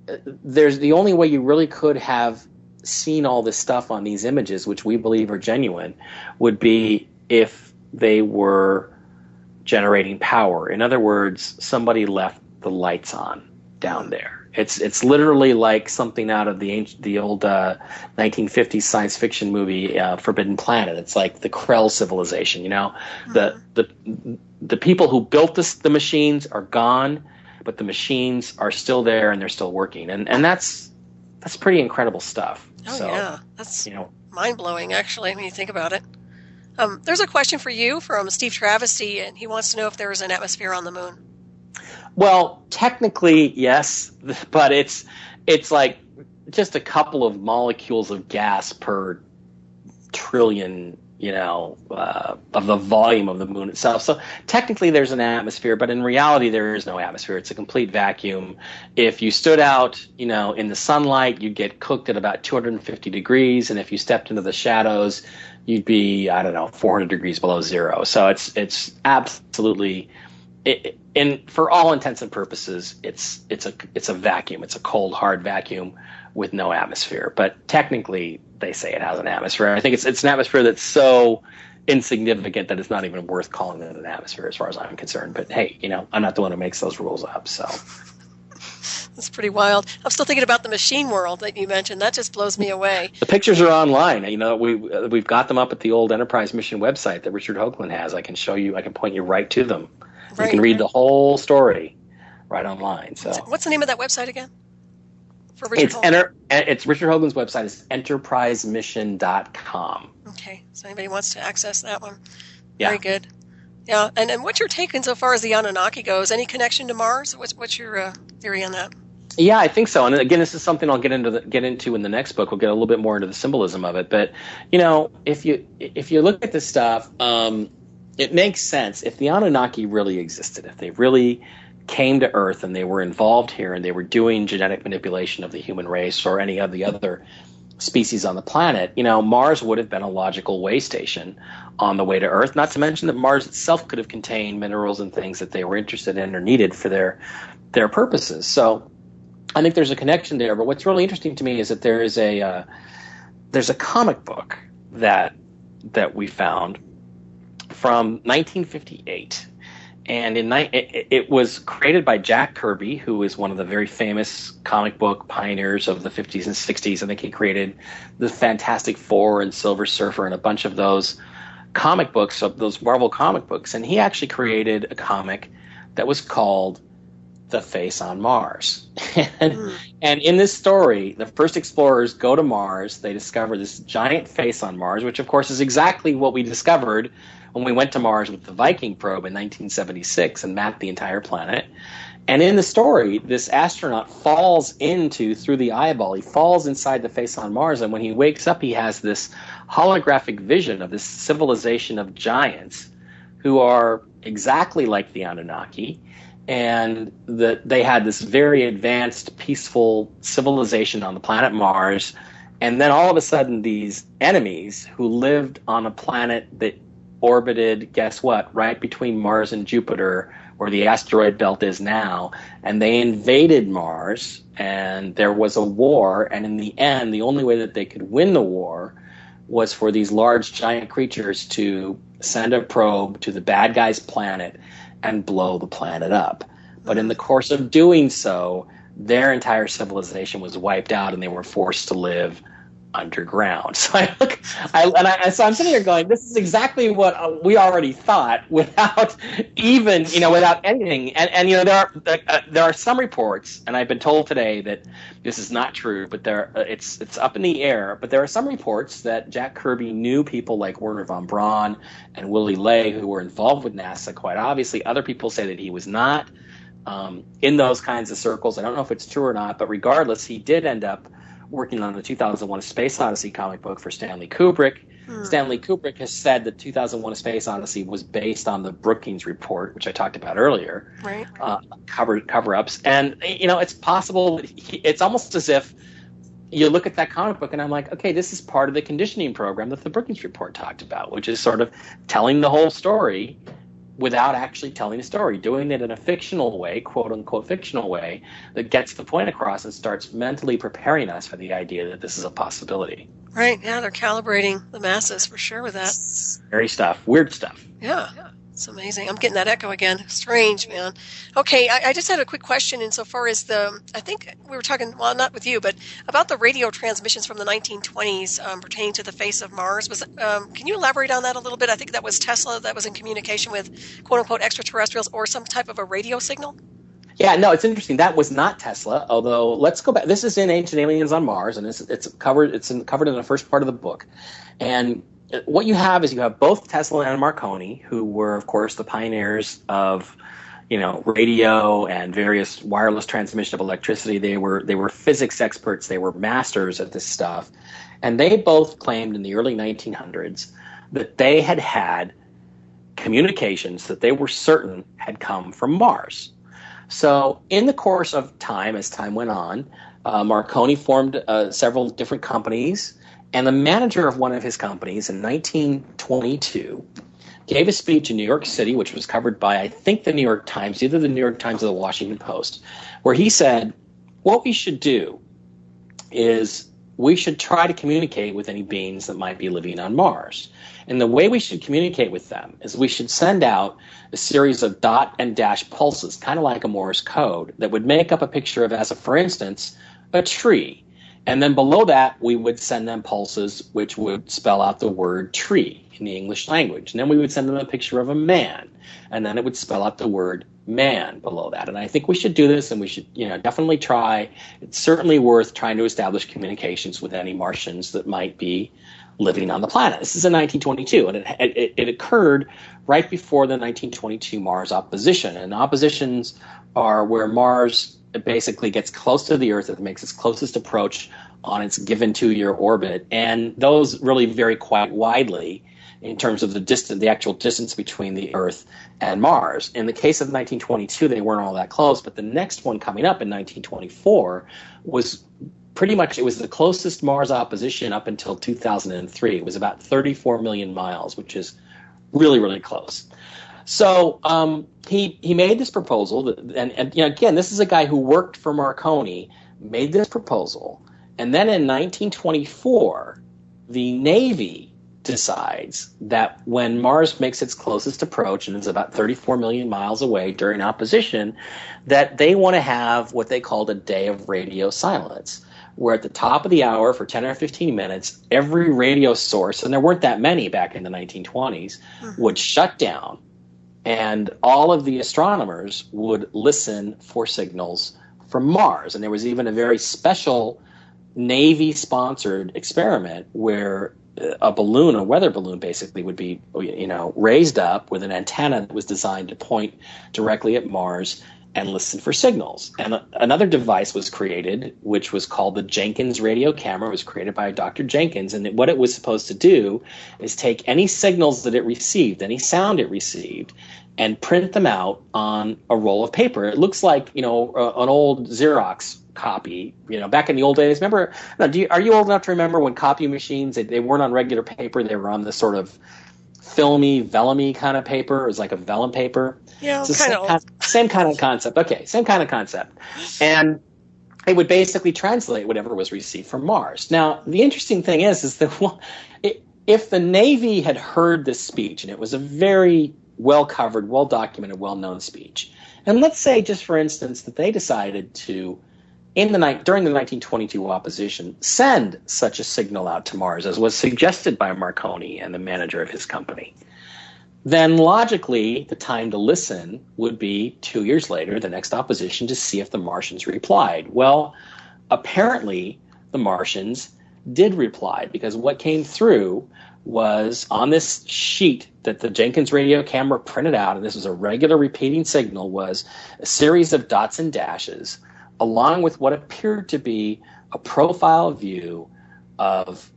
There's the only way you really could have seen all this stuff on these images, which we believe are genuine, would be if they were generating power. In other words, somebody left the lights on down there. It's literally like something out of the old 1950s science fiction movie Forbidden Planet. It's like the Krell civilization. The people who built the machines are gone, but the machines are still there and they're still working. And that's pretty incredible stuff. Oh, so, yeah, that's mind-blowing, actually, when you think about it. There's a question for you from Steve Travesty, and he wants to know if there is an atmosphere on the moon. Well, technically, yes, but it's like just a couple of molecules of gas per trillion, of the volume of the moon itself. So technically there's an atmosphere, but in reality there is no atmosphere. It's a complete vacuum. If you stood out, in the sunlight, you'd get cooked at about 250 degrees, and if you stepped into the shadows, you'd be, 400 degrees below zero. So it's absolutely, and for all intents and purposes, it's a vacuum. It's a cold, hard vacuum with no atmosphere. But technically, they say it has an atmosphere. I think it's an atmosphere that's so insignificant that it's not even worth calling it an atmosphere, as far as I'm concerned. But hey, I'm not the one who makes those rules up. So that's pretty wild. I'm still thinking about the machine world that you mentioned. That just blows me away. The pictures are online. We've got them up at the old Enterprise mission website that Richard Hoagland has. I can show you. I can point you right to them. Right, you can read the whole story right online. So what's the name of that website again? For Richard Hoagland? It's Richard Hoagland's website is enterprisemission.com. Okay, so anybody wants to access that one? Yeah. Very good. Yeah, and what's your take insofar far as the Anunnaki goes? Any connection to Mars? What's your theory on that? Yeah, I think so. And again, this is something I'll get into in the next book. We'll get a little bit more into the symbolism of it. But if you look at this stuff, it makes sense. If the Anunnaki really existed, if they really came to Earth and they were involved here and they were doing genetic manipulation of the human race or any of the other species on the planet, Mars would have been a logical way station on the way to Earth. Not to mention that Mars itself could have contained minerals and things that they were interested in or needed for their purposes. So I think there's a connection there. But what's really interesting to me is that there's a comic book that we found from 1958. And it was created by Jack Kirby, who is one of the very famous comic book pioneers of the 50s and 60s. I think he created the Fantastic Four and Silver Surfer and a bunch of those comic books, of those Marvel comic books. And he actually created a comic that was called The Face on Mars. And in this story, the first explorers go to Mars. They discover this giant face on Mars, which, of course, is exactly what we discovered when we went to Mars with the Viking probe in 1976 and mapped the entire planet. And in the story, this astronaut falls through the eyeball, he falls inside the face on Mars, and when he wakes up, he has this holographic vision of this civilization of giants who are exactly like the Anunnaki, and that they had this very advanced, peaceful civilization on the planet Mars. And then all of a sudden, these enemies who lived on a planet that orbited, guess what, right between Mars and Jupiter, where the asteroid belt is now, and they invaded Mars, and there was a war, and in the end, the only way that they could win the war was for these large giant creatures to send a probe to the bad guy's planet and blow the planet up. But in the course of doing so, their entire civilization was wiped out, and they were forced to live underground. So so I'm sitting here going, this is exactly what we already thought without even, without anything. And there are some reports, and I've been told today that this is not true, but it's up in the air. But there are some reports that Jack Kirby knew people like Werner von Braun and Willy Ley who were involved with NASA. Quite obviously, other people say that he was not in those kinds of circles. I don't know if it's true or not, but regardless, he did end up working on the 2001 A Space Odyssey comic book for Stanley Kubrick. Stanley Kubrick has said that 2001 A Space Odyssey was based on the Brookings report, which I talked about earlier, right. Cover-ups. And, it's possible that it's almost as if you look at that comic book and I'm like, okay, this is part of the conditioning program that the Brookings report talked about, which is sort of telling the whole story without actually telling a story, doing it in a fictional way, quote-unquote fictional way, that gets the point across and starts mentally preparing us for the idea that this is a possibility. Right, yeah, they're calibrating the masses for sure with that. Scary stuff, weird stuff. Yeah. It's amazing. I'm getting that echo again. Strange, man. Okay, I just had a quick question insofar as I think we were talking, well, not with you, but about the radio transmissions from the 1920s pertaining to the face of Mars. Can you elaborate on that a little bit? I think that was Tesla that was in communication with quote-unquote extraterrestrials or some type of a radio signal. Yeah, no, it's interesting. That was not Tesla, although let's go back. This is in Ancient Aliens on Mars, and it's covered in the first part of the book. And what you have is you have both Tesla and Marconi, who were, of course, the pioneers of, radio and various wireless transmission of electricity. They were physics experts. They were masters at this stuff. And they both claimed in the early 1900s that they had communications that they were certain had come from Mars. So in the course of time, as time went on, Marconi formed several different companies. And the manager of one of his companies in 1922 gave a speech in New York City, which was covered by, I think, the New York Times, either the New York Times or the Washington Post, where he said, what we should do is we should try to communicate with any beings that might be living on Mars. And the way we should communicate with them is we should send out a series of dot and dash pulses, kind of like a Morse code, that would make up a picture of, for instance, a tree. And then below that, we would send them pulses which would spell out the word tree in the English language. And then we would send them a picture of a man. And then it would spell out the word man below that. And I think we should do this, and we should definitely try. It's certainly worth trying to establish communications with any Martians that might be living on the planet. This is in 1922, and it occurred right before the 1922 Mars opposition. And oppositions are where Mars basically gets close to the Earth. It makes its closest approach on its given 2-year orbit. And those really vary quite widely in terms of the actual distance between the Earth and Mars. In the case of 1922, they weren't all that close, but the next one coming up in 1924 was pretty much, it was the closest Mars opposition up until 2003. It was about 34 million miles, which is really, really close. So he made this proposal, and again, this is a guy who worked for Marconi, made this proposal, and then in 1924, the Navy decides that when Mars makes its closest approach and is about 34 million miles away during opposition, that they want to have what they called a day of radio silence, where at the top of the hour for 10 or 15 minutes, every radio source, and there weren't that many back in the 1920s, would shut down. And all of the astronomers would listen for signals from Mars. And there was even a very special Navy-sponsored experiment where a weather balloon basically would be, raised up with an antenna that was designed to point directly at Mars. and listen for signals. And another device was created, which was called the Jenkins radio camera. It was created by Dr. Jenkins. And what it was supposed to do is take any signals that it received, any sound it received, and print them out on a roll of paper. It looks like, an old Xerox copy, back in the old days. Remember, are you old enough to remember when copy machines, they weren't on regular paper, they were on this sort of filmy, vellum-y kind of paper? It was like a vellum paper. Yeah, kind of. Same kind of concept. Okay, same kind of concept. And it would basically translate whatever was received from Mars. Now, the interesting thing is that if the Navy had heard this speech, and it was a very well-covered, well-documented, well-known speech, and let's say, just for instance, that they decided to, during the 1922 opposition, send such a signal out to Mars, as was suggested by Marconi and the manager of his company, then logically the time to listen would be 2 years later, the next opposition, to see if the Martians replied. Well, apparently the Martians did reply, because what came through was on this sheet that the Jenkins radio camera printed out, and this was a regular repeating signal, was a series of dots and dashes, along with what appeared to be a profile view of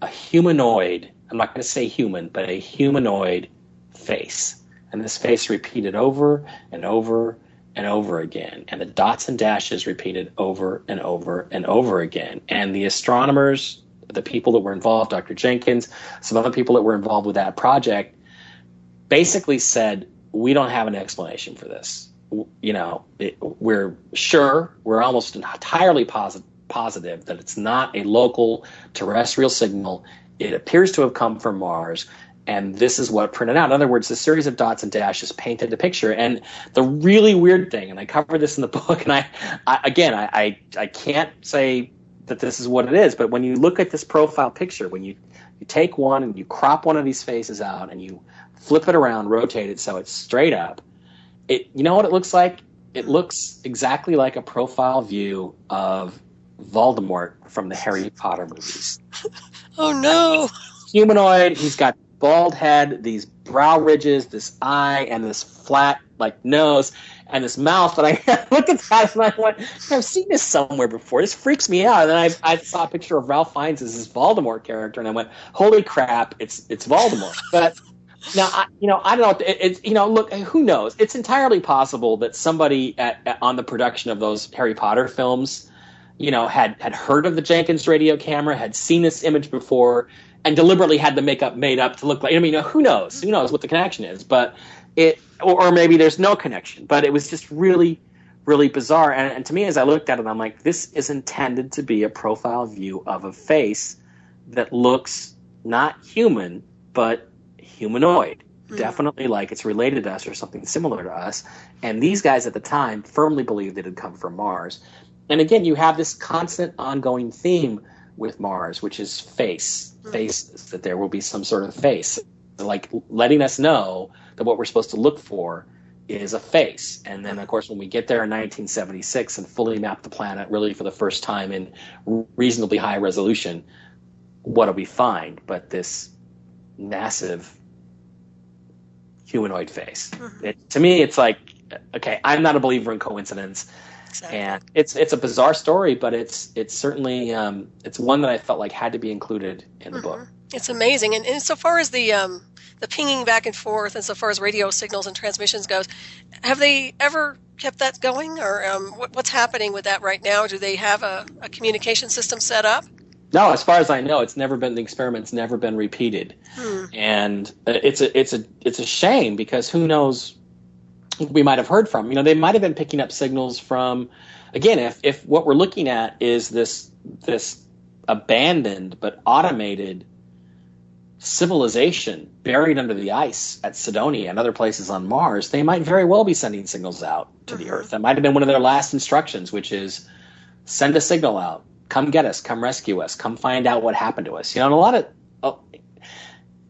a humanoid, I'm not going to say human, but a humanoid face. And this face repeated over and over and over again. And the dots and dashes repeated over and over and over again. And the astronomers, the people that were involved, Dr. Jenkins, some other people that were involved with that project, basically said, we don't have an explanation for this. We're almost entirely positive that it's not a local terrestrial signal. It appears to have come from Mars, and this is what printed out. In other words, the series of dots and dashes painted the picture. And the really weird thing, and I cover this in the book, and I can't say that this is what it is, but when you look at this profile picture, when you take one and you crop one of these faces out and you flip it around, rotate it so it's straight up, you know what it looks like? It looks exactly like a profile view of Voldemort from the Harry Potter movies. Oh, no. Humanoid, he's got bald head, these brow ridges, this eye, and this flat, nose, and this mouth. And I looked at that and I went, I've seen this somewhere before. This freaks me out. And then I saw a picture of Ralph Fiennes as this Voldemort character, and I went, holy crap, it's Voldemort. But now, I don't know. It's look, who knows? It's entirely possible that somebody on the production of those Harry Potter films, had heard of the Jenkins radio camera, had seen this image before, and deliberately had the makeup made up to look like. Who knows? Who knows what the connection is? But or maybe there's no connection. But it was just really, really bizarre. And to me, as I looked at it, I'm like, this is intended to be a profile view of a face that looks not human, but humanoid, definitely like it's related to us or something similar to us. And these guys at the time firmly believed it had come from Mars. And again, you have this constant ongoing theme with Mars, which is faces, that there will be some sort of face, like letting us know that what we're supposed to look for is a face. And then, of course, when we get there in 1976 and fully map the planet really for the first time in reasonably high resolution, what do we find but this massive humanoid face? To me, it's like, okay, I'm not a believer in coincidence. Exactly. And it's a bizarre story, but it's certainly it's one that I felt like had to be included in the book. It's amazing. And so far as the pinging back and forth, and so far as radio signals and transmissions goes, have they ever kept that going, or what's happening with that right now? Do they have a communication system set up? No, as far as I know, the experiment's never been repeated, and it's a shame, because who knows who we might have heard from. They might have been picking up signals from, again, if what we're looking at is this abandoned but automated civilization buried under the ice at Cydonia and other places on Mars, they might very well be sending signals out to the Earth. That might have been one of their last instructions, which is send a signal out. Come get us. Come rescue us. Come find out what happened to us. And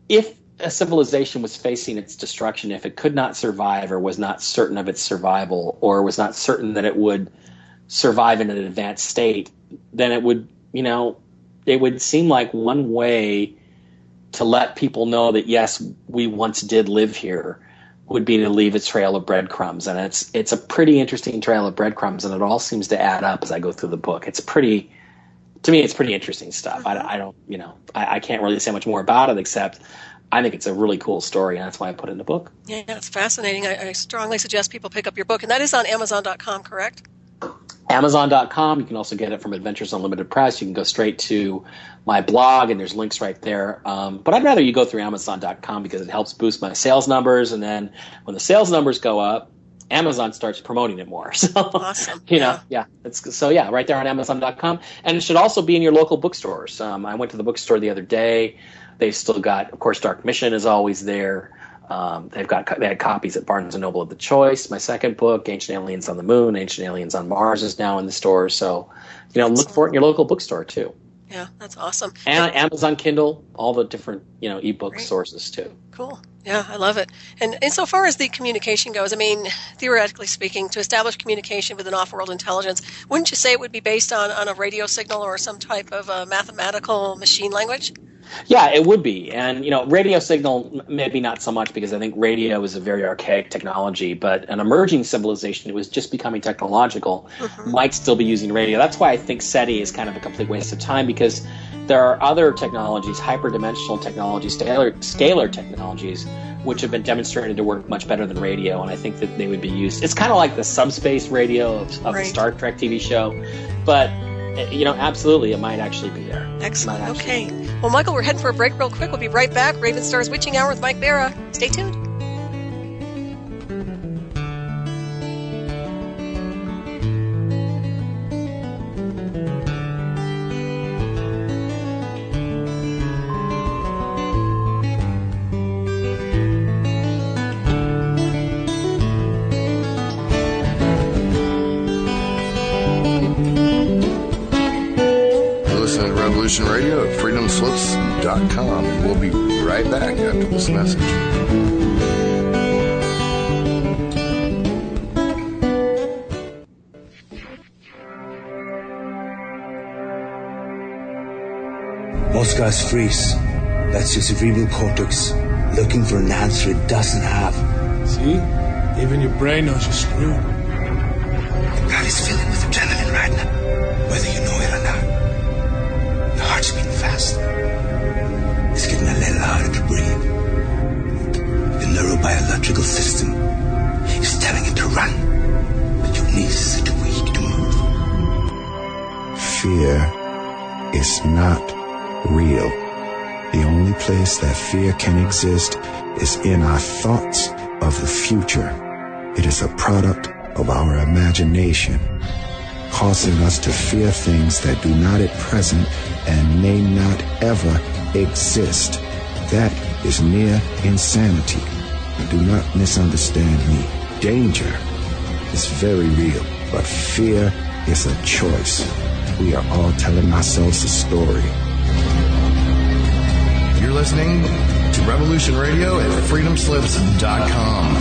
if a civilization was facing its destruction, if it could not survive, or was not certain of its survival, or was not certain that it would survive in an advanced state, then it would seem like one way to let people know that, yes, we once did live here, would be to leave a trail of breadcrumbs. And it's a pretty interesting trail of breadcrumbs, and it all seems to add up as I go through the book. To me, it's pretty interesting stuff. I don't, I can't really say much more about it, except I think it's a really cool story, and that's why I put it in the book. Yeah, it's fascinating. I strongly suggest people pick up your book, and that is on Amazon.com, correct? Amazon.com. You can also get it from Adventures Unlimited Press. You can go straight to my blog, and there's links right there. But I'd rather you go through Amazon.com because it helps boost my sales numbers, and then when the sales numbers go up, Amazon starts promoting it more. So, awesome. Right there on Amazon.com. And it should also be in your local bookstores. I went to the bookstore the other day. They've still got, of course, Dark Mission is always there. They had copies at Barnes & Noble of the Choice. My second book, Ancient Aliens on the Moon, Ancient Aliens on Mars, is now in the store. So, look for it in your local bookstore, too. Yeah, that's awesome. And Amazon Kindle, all the different, ebook sources, too. Cool. Yeah, I love it. And insofar as the communication goes, I mean, theoretically speaking, to establish communication with an off-world intelligence, wouldn't you say it would be based on a radio signal or some type of mathematical machine language? Yeah, it would be. And, radio signal, maybe not so much, because I think radio is a very archaic technology, but an emerging civilization that was just becoming technological might still be using radio. That's why I think SETI is kind of a complete waste of time, because there are other technologies, hyperdimensional technologies, scalar technologies, which have been demonstrated to work much better than radio, and I think that they would be used. It's kind of like the subspace radio of the Star Trek TV show, but absolutely, it might actually be there. Excellent. Okay. Well, Michael, we're heading for a break real quick. We'll be right back. Ravenstar's Witching Hour with Mike Bara. Stay tuned. Radio at freedomslips.com, and we'll be right back after this message. Most guys freeze. That's your cerebral cortex looking for an answer it doesn't have. See? Even your brain knows you're screwed. The body's filling with adrenaline right now, whether you know it or not. The heart's beating fast. It's getting a little harder to breathe. The neurobiological system is telling it to run, but your knees are too weak to move. Fear is not real. The only place that fear can exist is in our thoughts of the future. It is a product of our imagination, causing us to fear things that do not at present and may not ever exist. That is near insanity. Do not misunderstand me. Danger is very real, but fear is a choice. We are all telling ourselves a story. You're listening to Revolution Radio at freedomslips.com.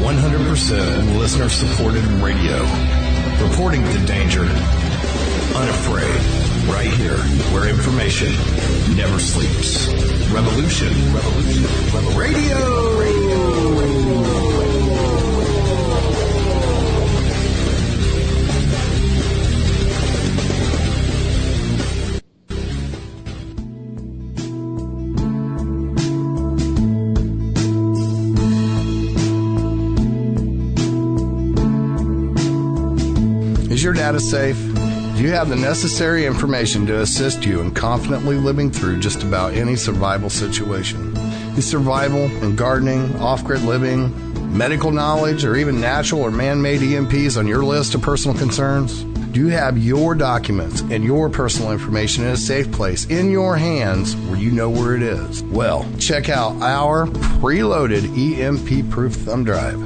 100% listener-supported radio. Reporting the danger. Unafraid. Right here, where information never sleeps. Revolution. Radio. Is your data safe? Do you have the necessary information to assist you in confidently living through just about any survival situation? Is survival and gardening, off-grid living, medical knowledge, or even natural or man-made EMPs on your list of personal concerns? Do you have your documents and your personal information in a safe place in your hands where you know where it is? Well, check out our preloaded EMP-proof thumb drive.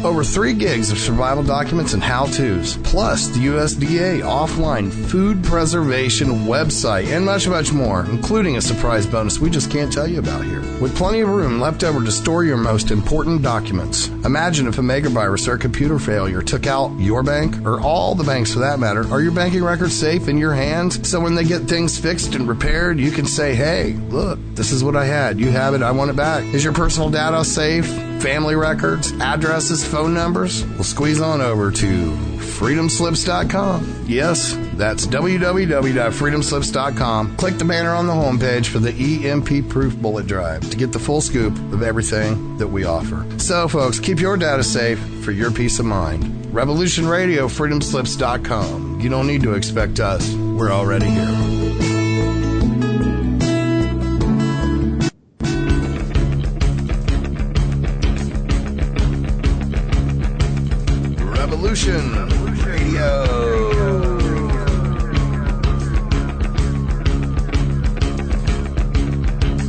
Over 3 gigs of survival documents and how-tos, plus the USDA offline food preservation website, and much, much more, including a surprise bonus we just can't tell you about here. With plenty of room left over to store your most important documents. Imagine if a megavirus or a computer failure took out your bank, or all the banks for that matter. Are your banking records safe in your hands? So when they get things fixed and repaired, you can say, hey, look, this is what I had. You have it. I want it back. Is your personal data safe? family records, addresses, phone numbers? Well, squeeze on over to freedomslips.com. Yes, that's www.freedomslips.com. Click the banner on the homepage for the EMP-proof bullet drive to get the full scoop of everything that we offer. So, folks, keep your data safe for your peace of mind. Revolution Radio, freedomslips.com. You don't need to expect us. We're already here. Revolution Radio.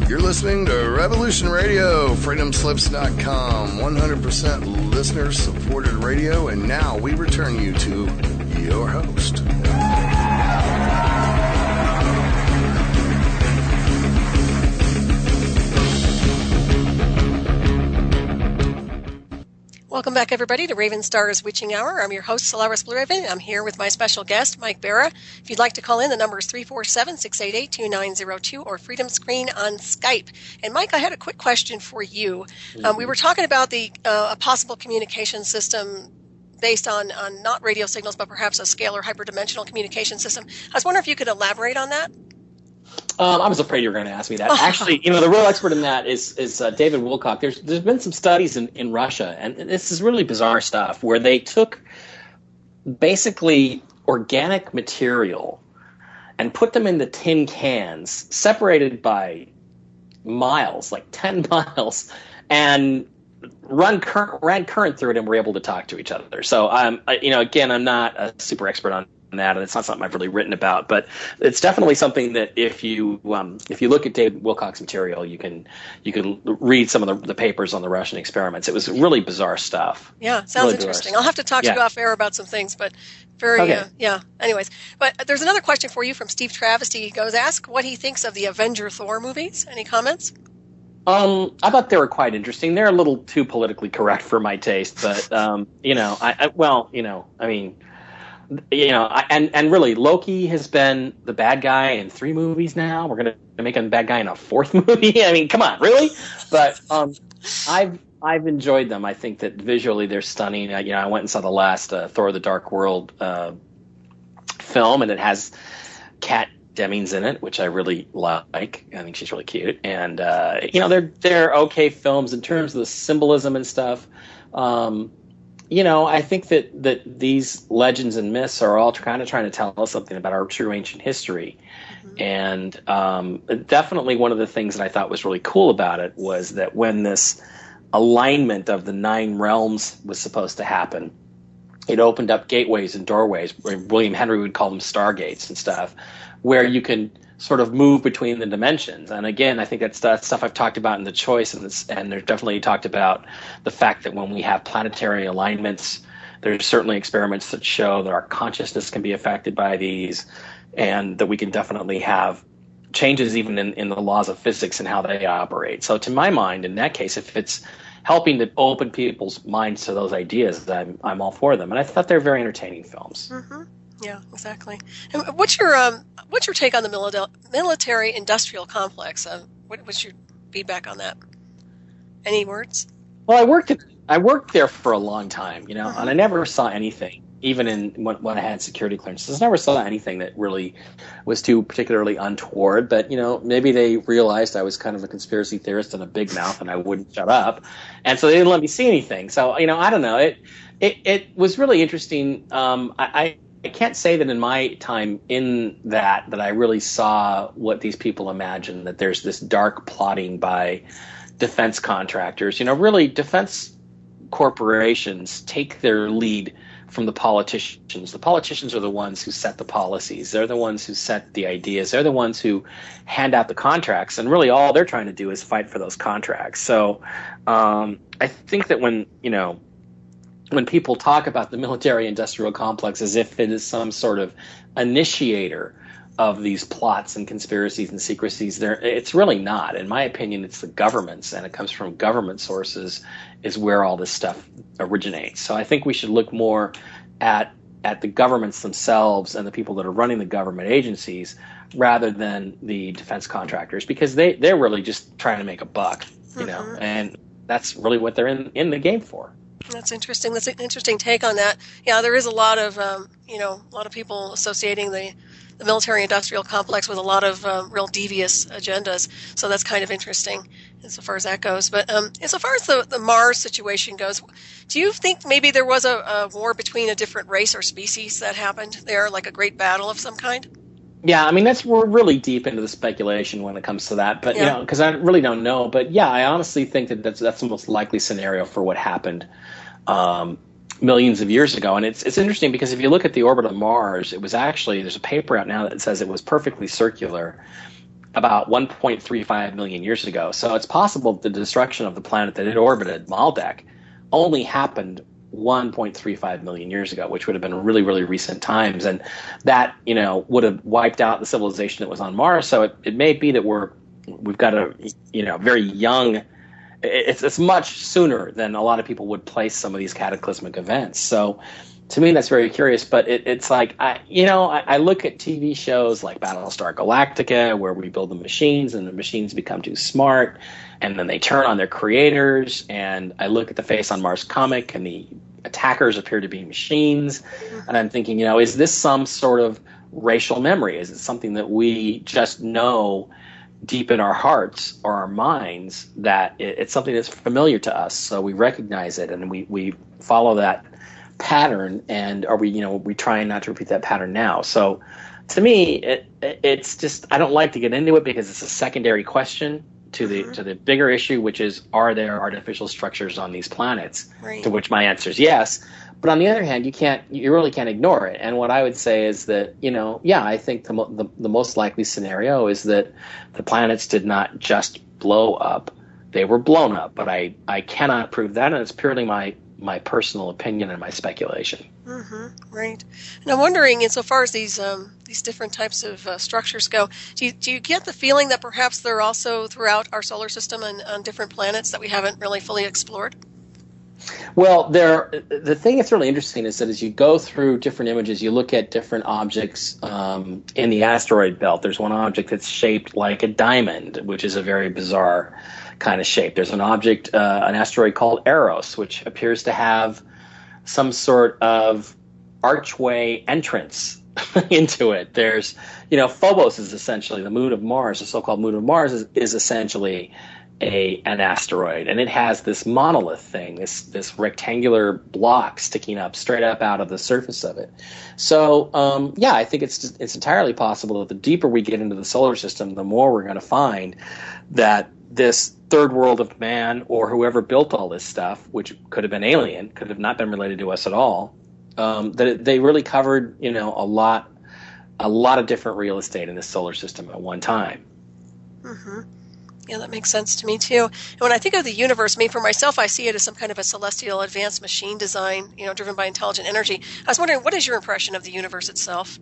You're listening to Revolution Radio, freedomslips.com, 100% listener-supported radio, and now we return you to your host. Welcome back, everybody, to Ravenstar's Witching Hour. I'm your host, Solaris BlueRaven. I'm here with my special guest, Mike Bara. If you'd like to call in, the number is 347-688-2902 or Freedom Screen on Skype. And, Mike, I had a quick question for you. We were talking about a possible communication system based on not radio signals, but perhaps a scalar hyperdimensional communication system. I was wondering if you could elaborate on that. I was afraid you were going to ask me that. Actually, the real expert in that is David Wilcock. There's been some studies in Russia, and this is really bizarre stuff, where they took basically organic material and put them into tin cans, separated by miles, like 10 miles, and ran current through it, and were able to talk to each other. So, again, I'm not a super expert on that, and it's not something I've really written about, but it's definitely something that if you look at David Wilcock's material, you can read some of the papers on the Russian experiments. It was really bizarre stuff. Yeah, sounds really interesting. I'll have to talk to you off air about some things, but anyways. But there's another question for you from Steve Travesty. He goes, ask what he thinks of the Avenger Thor movies. Any comments? I thought they were quite interesting. They're a little too politically correct for my taste, but and really, Loki has been the bad guy in 3 movies now. We're going to make him the bad guy in a 4th movie. I mean, come on, really? But I've enjoyed them. I think that visually they're stunning. I went and saw the last Thor: The Dark World film, and it has Kat Dennings in it, which I really like. I think she's really cute, and they're okay films in terms of the symbolism and stuff. I think that these legends and myths are all kind of trying to tell us something about our true ancient history. Mm-hmm. And definitely one of the things that I thought was really cool about it was that when this alignment of the 9 realms was supposed to happen, it opened up gateways and doorways, where William Henry would call them stargates and stuff, where you can sort of move between the dimensions. And again, I think that's stuff I've talked about in The Choice, and there's definitely talked about the fact that when we have planetary alignments, there's certainly experiments that show that our consciousness can be affected by these, and that we can definitely have changes even in the laws of physics and how they operate. So to my mind, in that case, if it's helping to open people's minds to those ideas, I'm all for them. And I thought they're very entertaining films. Mm-hmm. Yeah, exactly. And what's your take on the military-industrial complex? What's your feedback on that? Any words? Well, I worked there for a long time, and I never saw anything, even when I had security clearances. I never saw anything that really was too particularly untoward. But maybe they realized I was kind of a conspiracy theorist and a big mouth, and I wouldn't shut up, and so they didn't let me see anything. So I don't know. It was really interesting. I can't say that in my time in that I really saw what these people imagine, that there's this dark plotting by defense contractors. Really, defense corporations take their lead from the politicians. The politicians are the ones who set the policies. They're the ones who set the ideas. They're the ones who hand out the contracts. And really all they're trying to do is fight for those contracts. So I think that when people talk about the military-industrial complex as if it is some sort of initiator of these plots and conspiracies and secrecies, it's really not. In my opinion, it's the governments, and it comes from government sources is where all this stuff originates. So I think we should look more at the governments themselves and the people that are running the government agencies rather than the defense contractors, because they're really just trying to make a buck, and that's really what they're in the game for. That's interesting. That's an interesting take on that. Yeah, there is a lot of a lot of people associating the military-industrial complex with a lot of real devious agendas. So that's kind of interesting insofar as that goes. But insofar as the Mars situation goes, do you think maybe there was a war between a different race or species that happened there, like a great battle of some kind? Yeah, I mean, we're really deep into the speculation when it comes to that, but Yeah. because I really don't know. But yeah, I honestly think that's the most likely scenario for what happened millions of years ago. And it's interesting because if you look at the orbit of Mars, it was actually, there's a paper out now that says it was perfectly circular about 1.35 million years ago. So it's possible that the destruction of the planet that it orbited, Maldek, only happened 1.35 million years ago, which would have been really, really recent times. And that, would have wiped out the civilization that was on Mars. So it may be that we've got a, very young, it's much sooner than a lot of people would place some of these cataclysmic events. So to me, that's very curious. But it's like, I look at TV shows like Battlestar Galactica, where we build the machines and the machines become too smart, and then they turn on their creators. And I look at the Face on Mars comic, and the attackers appear to be machines. And I'm thinking, is this some sort of racial memory? Is it something that we just know deep in our hearts or our minds that it's something that's familiar to us, so we recognize it and we follow that pattern, and are we trying not to repeat that pattern now? So to me, it's just, I don't like to get into it because it's a secondary question to the bigger issue, which is, are there artificial structures on these planets? Right. To which my answer is yes. But on the other hand, you really can't ignore it. And what I would say is that, I think the most likely scenario is that the planets did not just blow up; they were blown up. But I cannot prove that, and it's purely my personal opinion and my speculation. Mm-hmm. Right. And I'm wondering, insofar as these different types of structures go, do you get the feeling that perhaps they're also throughout our solar system and on different planets that we haven't really fully explored? Well, the thing that's really interesting is that as you go through different images, you look at different objects in the asteroid belt. There's one object that's shaped like a diamond, which is a very bizarre kind of shape. There's an object, an asteroid called Eros, which appears to have some sort of archway entrance into it. There's, Phobos is essentially the moon of Mars. The so-called moon of Mars is essentially an asteroid, and it has this monolith thing, this rectangular block sticking up straight up out of the surface of it. So I think it's entirely possible that the deeper we get into the solar system, the more we're going to find that this third world of man, or whoever built all this stuff, which could have been alien, could have not been related to us at all, that they really covered a lot of different real estate in this solar system at one time. Mm-hmm. Yeah, that makes sense to me too. And when I think of the universe, for myself, I see it as some kind of a celestial advanced machine design, driven by intelligent energy. I was wondering, what is your impression of the universe itself?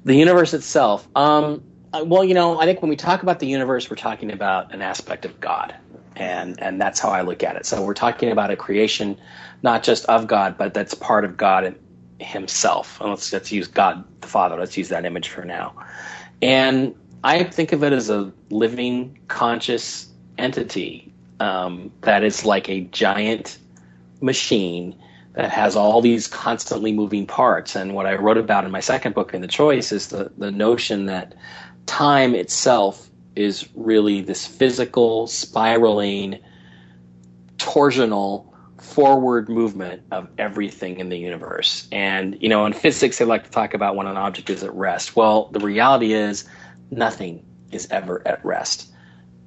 The universe itself. I think when we talk about the universe, we're talking about an aspect of God, and that's how I look at it. So we're talking about a creation, not just of God, but that's part of God himself. And let's use God the Father. Let's use that image for now. And I think of it as a living, conscious entity that is like a giant machine that has all these constantly moving parts. And what I wrote about in my second book, In the Choice, is the notion that time itself is really this physical, spiraling, torsional, forward movement of everything in the universe. And, in physics, they like to talk about when an object is at rest. Well, the reality is, nothing is ever at rest.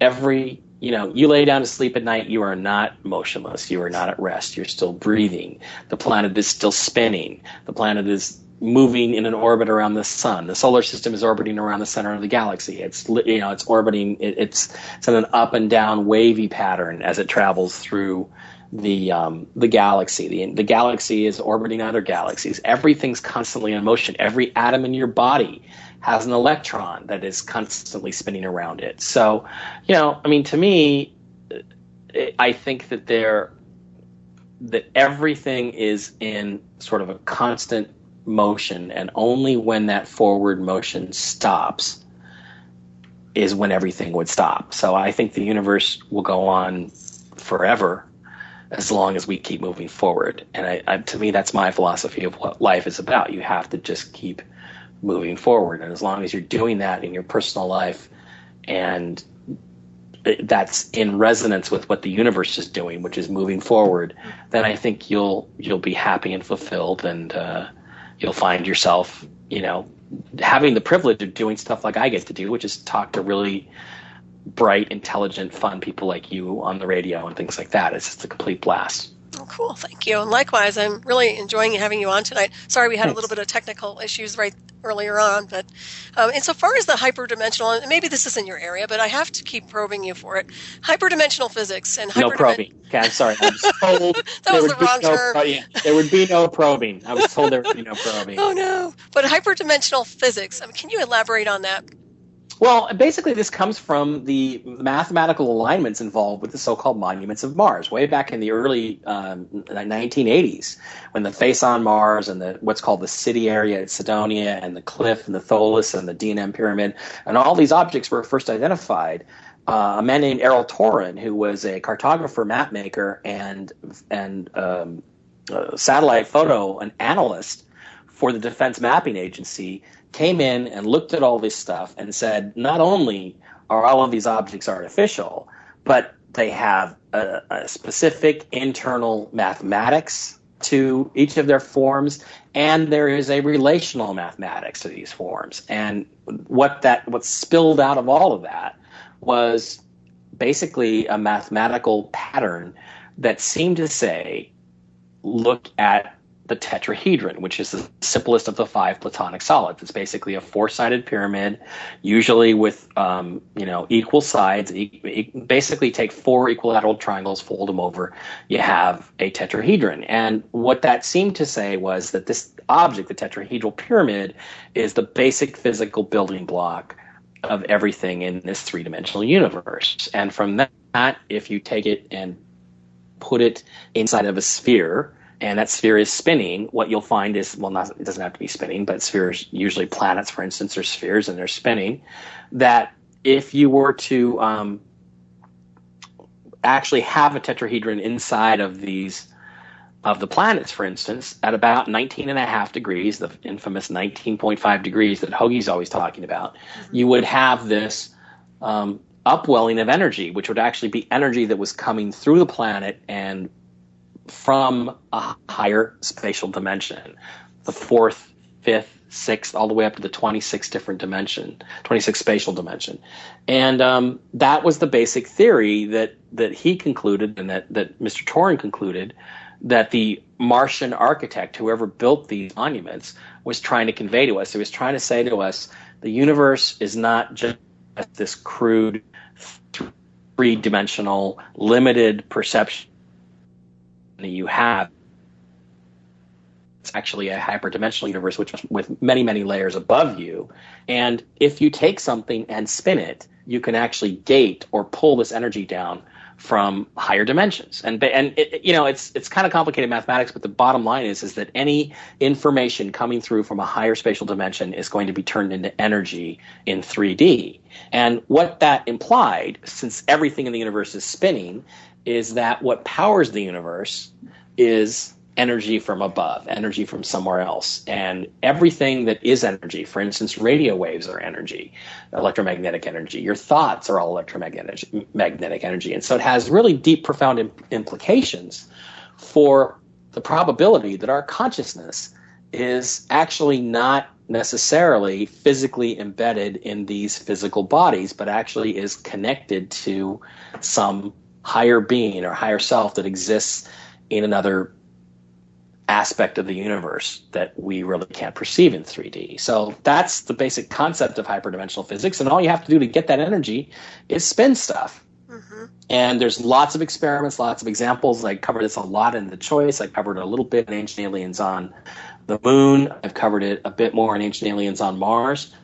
You lay down to sleep at night, you are not motionless. You are not at rest. You're still breathing. The planet is still spinning. The planet is moving in an orbit around the sun. The solar system is orbiting around the center of the galaxy. It's orbiting. It's in an up and down wavy pattern as it travels through the galaxy. The galaxy is orbiting other galaxies. Everything's constantly in motion. Every atom in your body has an electron that is constantly spinning around it. So, to me, I think that everything is in sort of a constant motion, and only when that forward motion stops is when everything would stop. So I think the universe will go on forever as long as we keep moving forward. And to me, that's my philosophy of what life is about. You have to just keep moving forward. And as long as you're doing that in your personal life, and that's in resonance with what the universe is doing, which is moving forward, then I think you'll be happy and fulfilled, and you'll find yourself, having the privilege of doing stuff like I get to do, which is talk to really bright, intelligent, fun people like you on the radio and things like that. It's just a complete blast. Oh, cool. Thank you. And likewise, I'm really enjoying having you on tonight. Sorry we had a little bit of technical issues right earlier on, but insofar as the hyperdimensional, and maybe this isn't your area, but I have to keep probing you for it. Hyperdimensional physics and no probing. Okay, I'm sorry. I was told that was the wrong term. There would be no probing. I was told there would be no probing. Oh no! But hyperdimensional physics. Can you elaborate on that? Well, basically, this comes from the mathematical alignments involved with the so-called monuments of Mars, way back in the early 1980s, when the face on Mars and what's called the city area at Cydonia and the cliff and the Tholus and the D&M pyramid and all these objects were first identified. A man named Errol Torren, who was a cartographer, map maker, and satellite photo an analyst for the Defense Mapping Agency, came in and looked at all this stuff and said, not only are all of these objects artificial, but they have a specific internal mathematics to each of their forms, and there is a relational mathematics to these forms. And what spilled out of all of that was basically a mathematical pattern that seemed to say, look at the tetrahedron, which is the simplest of the 5 platonic solids. It's basically a 4-sided pyramid, usually with equal sides. Basically, take 4 equilateral triangles, fold them over. You have a tetrahedron. And what that seemed to say was that this object, the tetrahedral pyramid, is the basic physical building block of everything in this 3-dimensional universe. And from that, if you take it and put it inside of a sphere, and that sphere is spinning, what you'll find is, it doesn't have to be spinning, but spheres, usually planets, for instance, are spheres and they're spinning, that if you were to actually have a tetrahedron inside of the planets, for instance, at about 19.5 degrees, the infamous 19.5 degrees that Hoagie's always talking about, you would have this upwelling of energy, which would actually be energy that was coming through the planet and from a higher spatial dimension, the 4th, 5th, 6th, all the way up to the 26th spatial dimension. And that was the basic theory that he concluded, and that Mr. Torren concluded, that the Martian architect, whoever built these monuments, was trying to convey to us. He was trying to say to us, the universe is not just this crude, 3-dimensional, limited perception that you have. It's actually a hyperdimensional universe, which with many, many layers above you. And if you take something and spin it, you can actually gate or pull this energy down from higher dimensions. And it's kind of complicated mathematics, but the bottom line is that any information coming through from a higher spatial dimension is going to be turned into energy in 3D. And what that implied, since everything in the universe is spinning, is that what powers the universe is energy from above, energy from somewhere else. And everything that is energy, for instance, radio waves are energy, electromagnetic energy. Your thoughts are all electromagnetic energy. And so it has really deep, profound implications for the probability that our consciousness is actually not necessarily physically embedded in these physical bodies, but actually is connected to some higher being or higher self that exists in another aspect of the universe that we really can't perceive in 3D. So that's the basic concept of hyperdimensional physics, and all you have to do to get that energy is spin stuff. Mm-hmm. And there's lots of experiments, lots of examples. I covered this a lot in The Choice. I covered it a little bit in Ancient Aliens on the Moon. I've covered it a bit more in Ancient Aliens on Mars.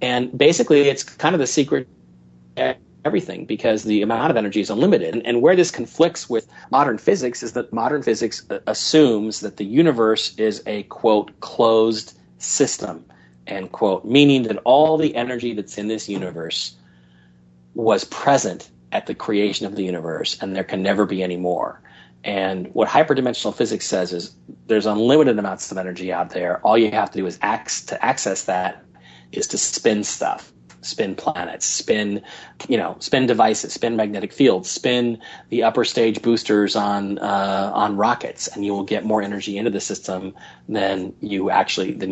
And basically, it's kind of the secret everything, because the amount of energy is unlimited. And where this conflicts with modern physics is that modern physics assumes that the universe is a, quote, closed system, end quote, meaning that all the energy that's in this universe was present at the creation of the universe, and there can never be any more. And what hyperdimensional physics says is there's unlimited amounts of energy out there. All you have to do is to access that is to spin stuff, spin planets, spin devices, spin magnetic fields, spin the upper stage boosters on rockets, and you will get more energy into the system than you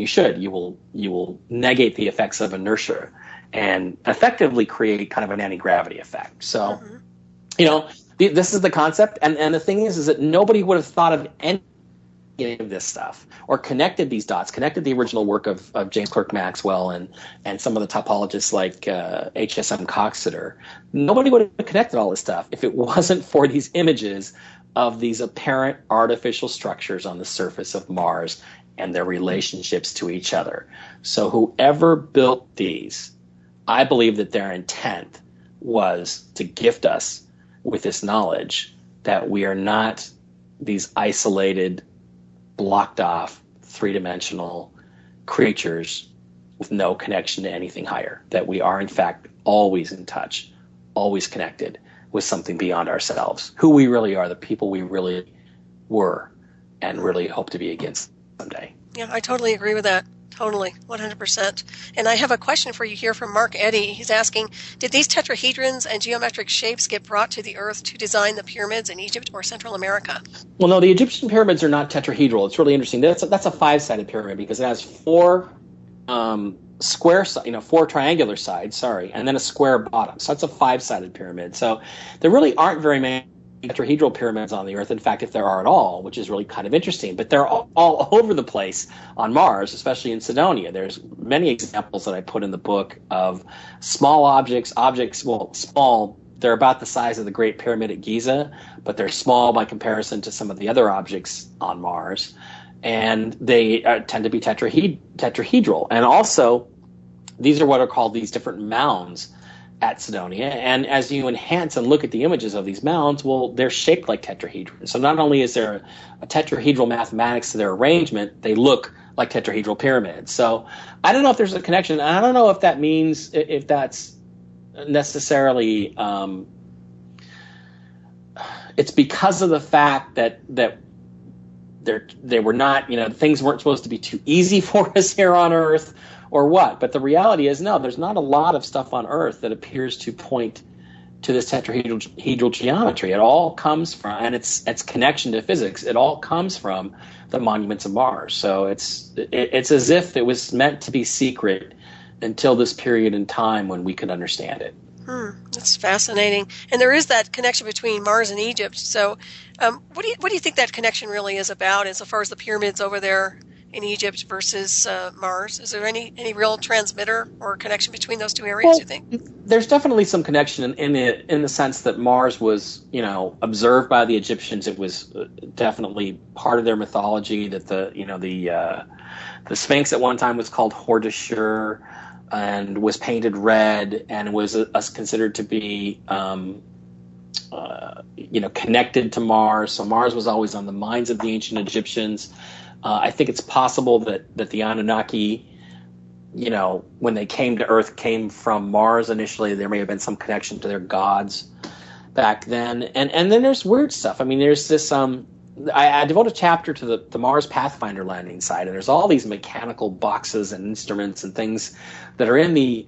should. You will negate the effects of inertia and effectively create kind of an anti-gravity effect. So, this is the concept, and the thing is that nobody would have thought of any of this stuff or connected these dots, connected the original work of James Clerk Maxwell and some of the topologists like H.S.M. Coxeter. Nobody would have connected all this stuff if it wasn't for these images of these apparent artificial structures on the surface of Mars and their relationships to each other. So whoever built these, I believe that their intent was to gift us with this knowledge that we are not these isolated, blocked off, three-dimensional creatures with no connection to anything higher, that we are in fact always in touch, always connected with something beyond ourselves, who we really are, the people we really were and really hope to be again someday. Yeah, I totally agree with that. Totally, 100%. And I have a question for you here from Mark Eddy. He's asking, did these tetrahedrons and geometric shapes get brought to the Earth to design the pyramids in Egypt or Central America? Well, no, the Egyptian pyramids are not tetrahedral. It's really interesting. That's a five-sided pyramid because it has four four triangular sides, and then a square bottom. So that's a five-sided pyramid. So there really aren't very many tetrahedral pyramids on the Earth. In fact, if there are at all, which is really kind of interesting, but they're all over the place on Mars, especially in Cydonia. There's many examples that I put in the book of small objects, small, they're about the size of the Great Pyramid at Giza, but they're small by comparison to some of the other objects on Mars, and they tend to be tetrahedral. And also, these are what are called these different mounds at Cydonia, and as you enhance and look at the images of these mounds, well, they're shaped like tetrahedrons. So not only is there a tetrahedral mathematics to their arrangement, they look like tetrahedral pyramids. So I don't know if there's a connection. I don't know if that means, if that's necessarily, it's because of the fact that they were not, things weren't supposed to be too easy for us here on Earth, or what. But the reality is, no, there's not a lot of stuff on Earth that appears to point to this tetrahedral geometry. It all comes from, and its connection to physics, it all comes from the monuments of Mars. So it's as if it was meant to be secret until this period in time when we could understand it. That's fascinating. And there is that connection between Mars and Egypt. So what do you think that connection really is about insofar as the pyramids over there in Egypt versus Mars? Is there any real transmitter or connection between those two areas, you think? There's definitely some connection in the sense that Mars was, observed by the Egyptians. It was definitely part of their mythology that the Sphinx at one time was called Hordeshur and was painted red and was considered to be connected to Mars. So Mars was always on the minds of the ancient Egyptians. I think it's possible that the Anunnaki, when they came to Earth, came from Mars initially. There may have been some connection to their gods back then. And then there's weird stuff. I mean, there's this I devote a chapter to the Mars Pathfinder landing site, and there's all these mechanical boxes and instruments and things that are in the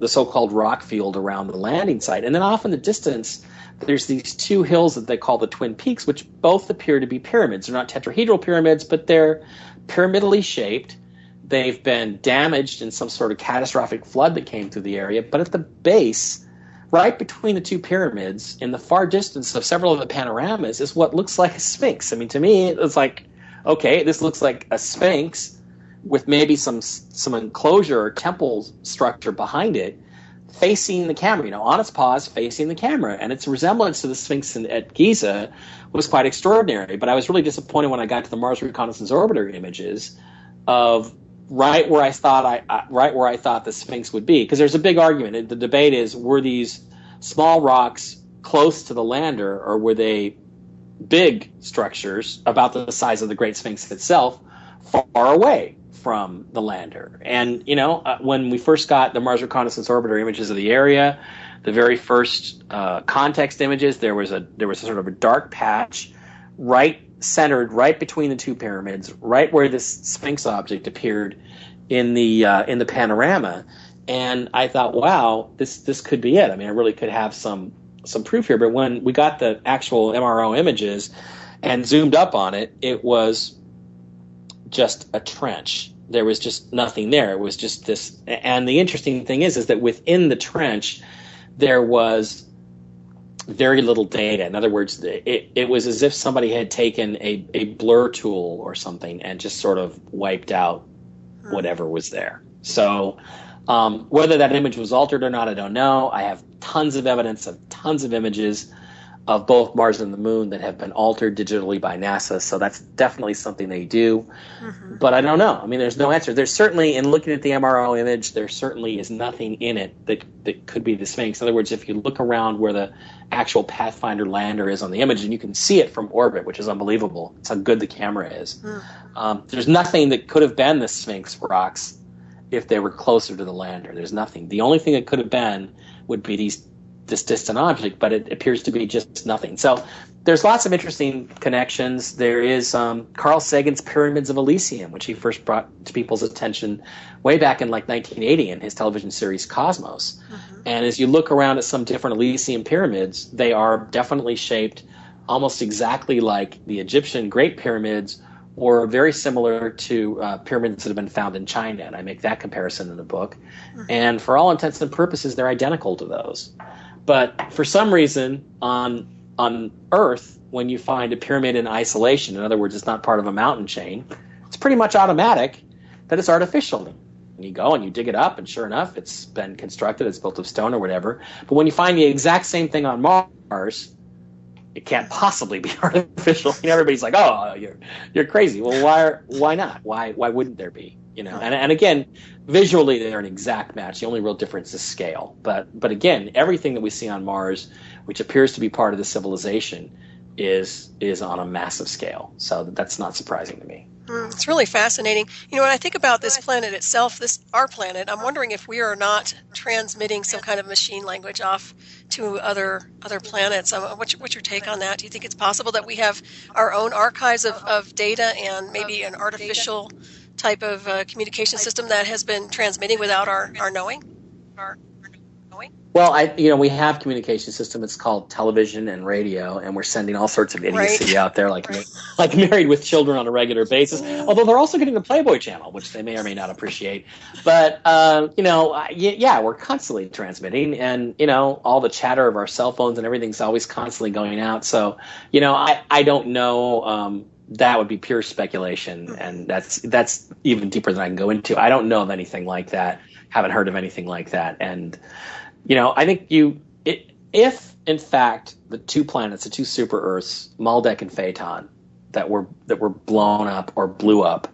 so-called rock field around the landing site. And then off in the distance, there's these two hills that they call the Twin Peaks, which both appear to be pyramids. They're not tetrahedral pyramids, but they're pyramidally shaped. They've been damaged in some sort of catastrophic flood that came through the area. But at the base, right between the two pyramids, in the far distance of several of the panoramas, is what looks like a sphinx. I mean, to me, it's like, okay, this looks like a sphinx with maybe some enclosure or temple structure behind it, facing the camera, on its paws, facing the camera. And its resemblance to the Sphinx at Giza was quite extraordinary. But I was really disappointed when I got to the Mars Reconnaissance Orbiter images of right where I thought the Sphinx would be. Because there's a big argument. The debate is, were these small rocks close to the lander, or were they big structures about the size of the Great Sphinx itself far away from the lander? And when we first got the Mars Reconnaissance Orbiter images of the area, the very first context images, there was a sort of a dark patch centered right between the two pyramids, right where this Sphinx object appeared in the panorama. And I thought, wow, this could be it. I mean, I really could have some proof here. But when we got the actual MRO images and zoomed up on it, it was just a trench. There was just nothing there. It was just this. And the interesting thing is that within the trench, there was very little data. In other words, it was as if somebody had taken a blur tool or something and just sort of wiped out whatever was there. So whether that image was altered or not, I don't know. I have tons of evidence of tons of images of both Mars and the Moon that have been altered digitally by NASA. So that's definitely something they do. Mm-hmm. But I don't know. I mean, there's no answer. There's certainly, in looking at the MRO image, there certainly is nothing in it that could be the Sphinx. In other words, if you look around where the actual Pathfinder lander is on the image, and you can see it from orbit, which is unbelievable. It's how good the camera is. Mm-hmm. There's nothing that could have been the Sphinx rocks if they were closer to the lander. There's nothing. The only thing it could have been would be this distant object, but it appears to be just nothing. So there's lots of interesting connections. There is Carl Sagan's Pyramids of Elysium, which he first brought to people's attention way back in like 1980 in his television series Cosmos. Mm-hmm. And as you look around at some different Elysium pyramids, they are definitely shaped almost exactly like the Egyptian Great Pyramids, or very similar to pyramids that have been found in China. And I make that comparison in the book. Mm-hmm. And for all intents and purposes, they're identical to those. But for some reason, on Earth, when you find a pyramid in isolation, in other words, it's not part of a mountain chain, it's pretty much automatic that it's artificial. And you go and you dig it up, and sure enough, it's been constructed, it's built of stone or whatever. But when you find the exact same thing on Mars, it can't possibly be artificial. You know, everybody's like, "Oh, you're crazy." Well, why not? Why wouldn't there be? You know, and again, visually they're an exact match. The only real difference is scale. But again, everything that we see on Mars, which appears to be part of the civilization, is on a massive scale. So that's not surprising to me. It's really fascinating. You know, when I think about this planet itself, our planet, I'm wondering if we are not transmitting some kind of machine language off to other planets. What's your take on that? Do you think it's possible that we have our own archives of data and maybe an artificial type of communication system that has been transmitting without our knowing? Well, we have communication system. It's called television and radio, and we're sending all sorts of idiocy out there, like Married with Children on a regular basis. Although they're also getting the Playboy channel, which they may or may not appreciate. But we're constantly transmitting, and all the chatter of our cell phones and everything's always constantly going out. So I don't know. That would be pure speculation, and that's even deeper than I can go into. I don't know of anything like that. Haven't heard of anything like that, and I think if in fact the two planets, the two super Earths, Maldek and Phaeton, that were blown up or blew up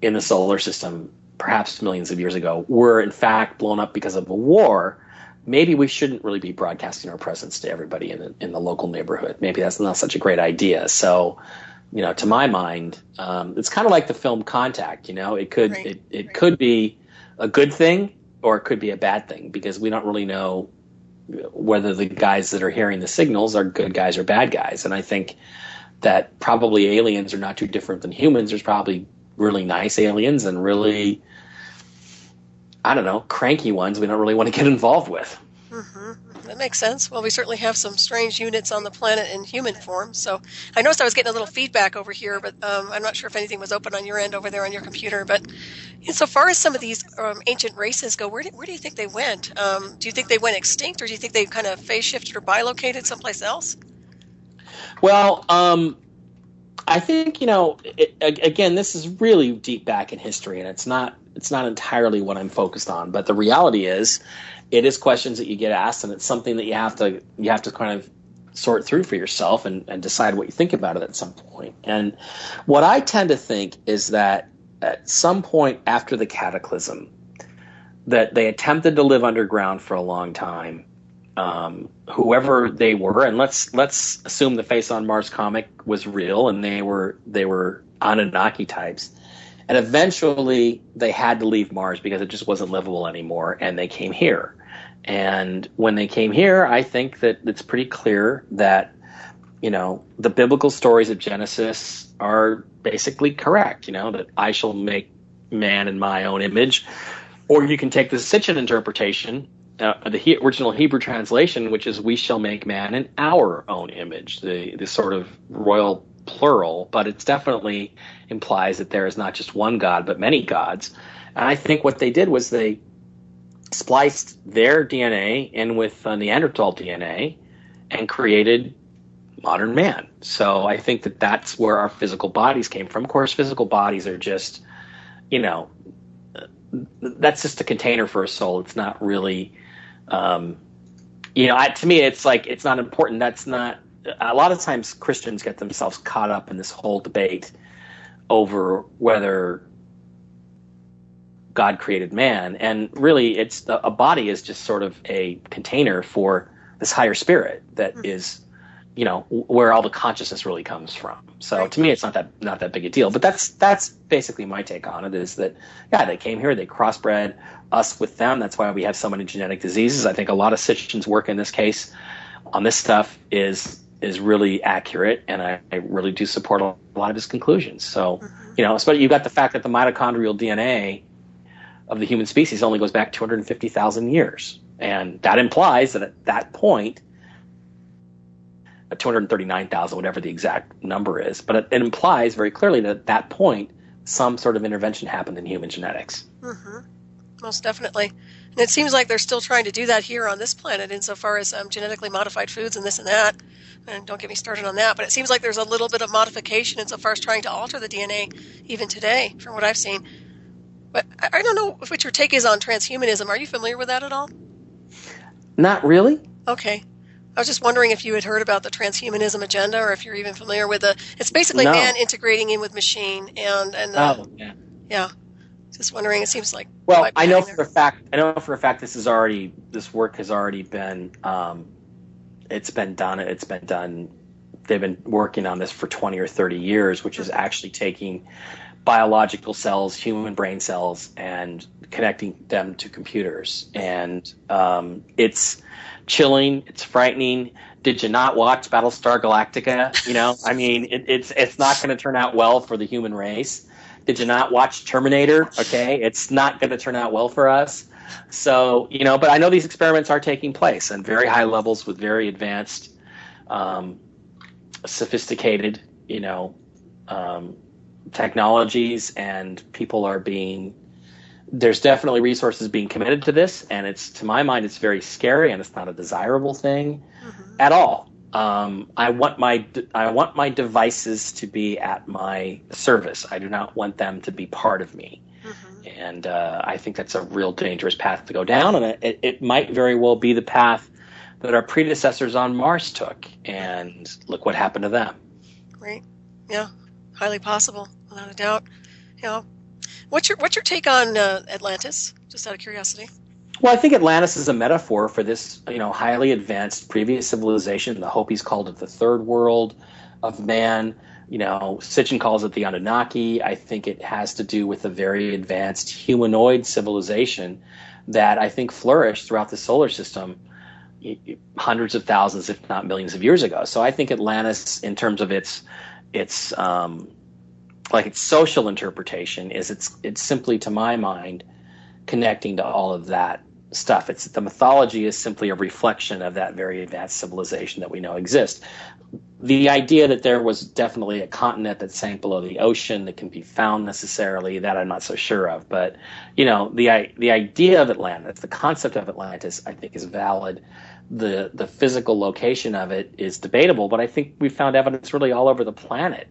in the solar system, perhaps millions of years ago, were in fact blown up because of a war, maybe we shouldn't really be broadcasting our presence to everybody in the local neighborhood. Maybe that's not such a great idea. So, to my mind, it's kind of like the film Contact. It could be a good thing, or it could be a bad thing, because we don't really know whether the guys that are hearing the signals are good guys or bad guys. And I think that probably aliens are not too different than humans. There's probably really nice aliens and really, I don't know, cranky ones we don't really want to get involved with. Mm-hmm. That makes sense. Well, we certainly have some strange units on the planet in human form. So I noticed I was getting a little feedback over here, but I'm not sure if anything was open on your end over there on your computer. But so far as some of these ancient races go, where do you think they went? Do you think they went extinct, or do you think they kind of phase shifted or bilocated someplace else? Well, I think, again, this is really deep back in history, and it's not entirely what I'm focused on. But the reality is, it is questions that you get asked, and it's something that you have to kind of sort through for yourself and decide what you think about it at some point. And what I tend to think is that at some point after the cataclysm, that they attempted to live underground for a long time. Whoever they were, and let's assume the Face on Mars comic was real, and they were Anunnaki types. And eventually they had to leave Mars because it just wasn't livable anymore, and they came here. And when they came here, I think that it's pretty clear that, the biblical stories of Genesis are basically correct, that I shall make man in my own image. Or you can take the Sitchin interpretation, the original Hebrew translation, which is we shall make man in our own image, the sort of royal plural, but it definitely implies that there is not just one God, but many gods. And I think what they did was they spliced their DNA in with Neanderthal DNA and created modern man. So I think that that's where our physical bodies came from. Of course, physical bodies are just, that's just a container for a soul. It's not really, to me, it's like, it's not important. That's not, a lot of times Christians get themselves caught up in this whole debate over whether God created man. And really, it's a body is just sort of a container for this higher spirit that is, where all the consciousness really comes from. So to me, it's not that big a deal. But that's basically my take on it, is that, they came here, they crossbred us with them. That's why we have so many genetic diseases. I think a lot of Sitchin's work in this case on this stuff is really accurate, and I really do support a lot of his conclusions. So, especially you've got the fact that the mitochondrial DNA of the human species only goes back 250,000 years. And that implies that at that point, 239,000, whatever the exact number is, but it implies very clearly that at that point, some sort of intervention happened in human genetics. Mm-hmm. Most definitely. And it seems like they're still trying to do that here on this planet insofar as genetically modified foods and this and that. And don't get me started on that, but it seems like there's a little bit of modification insofar as trying to alter the DNA even today, from what I've seen. But I don't know what your take is on transhumanism. Are you familiar with that at all? Not really. Okay. I was just wondering if you had heard about the transhumanism agenda, or if you're even familiar with it's basically No. man integrating in with machine yeah. Just wondering. It seems like, well, I know for a fact this work has already been it's been done. They've been working on this for 20 or 30 years, which is actually taking biological cells, human brain cells, and connecting them to computers. And it's chilling, it's frightening. Did you not watch Battlestar Galactica? It's not going to turn out well for the human race. Did you not watch Terminator? Okay, it's not going to turn out well for us. So, but I know these experiments are taking place on very high levels with very advanced, sophisticated, technologies, and people are there's definitely resources being committed to this, and to my mind, it's very scary, and it's not a desirable thing at all. I want my devices to be at my service. I do not want them to be part of me. And I think that's a real dangerous path to go down, and it might very well be the path that our predecessors on Mars took, and look what happened to them. Right. Yeah. Highly possible, without a doubt. What's your take on Atlantis? Just out of curiosity. Well, I think Atlantis is a metaphor for this, highly advanced previous civilization. The Hopis called it the third world of man. Sitchin calls it the Anunnaki. I think it has to do with a very advanced humanoid civilization that I think flourished throughout the solar system hundreds of thousands, if not millions of years ago. So I think Atlantis, in terms of its social interpretation, is it's simply, to my mind, connecting to all of that stuff. The mythology is simply a reflection of that very advanced civilization that we know exists. The idea that there was definitely a continent that sank below the ocean that can be found necessarily, that I'm not so sure of. But the idea of Atlantis, the concept of Atlantis, I think is valid. The physical location of it is debatable, but I think we found evidence really all over the planet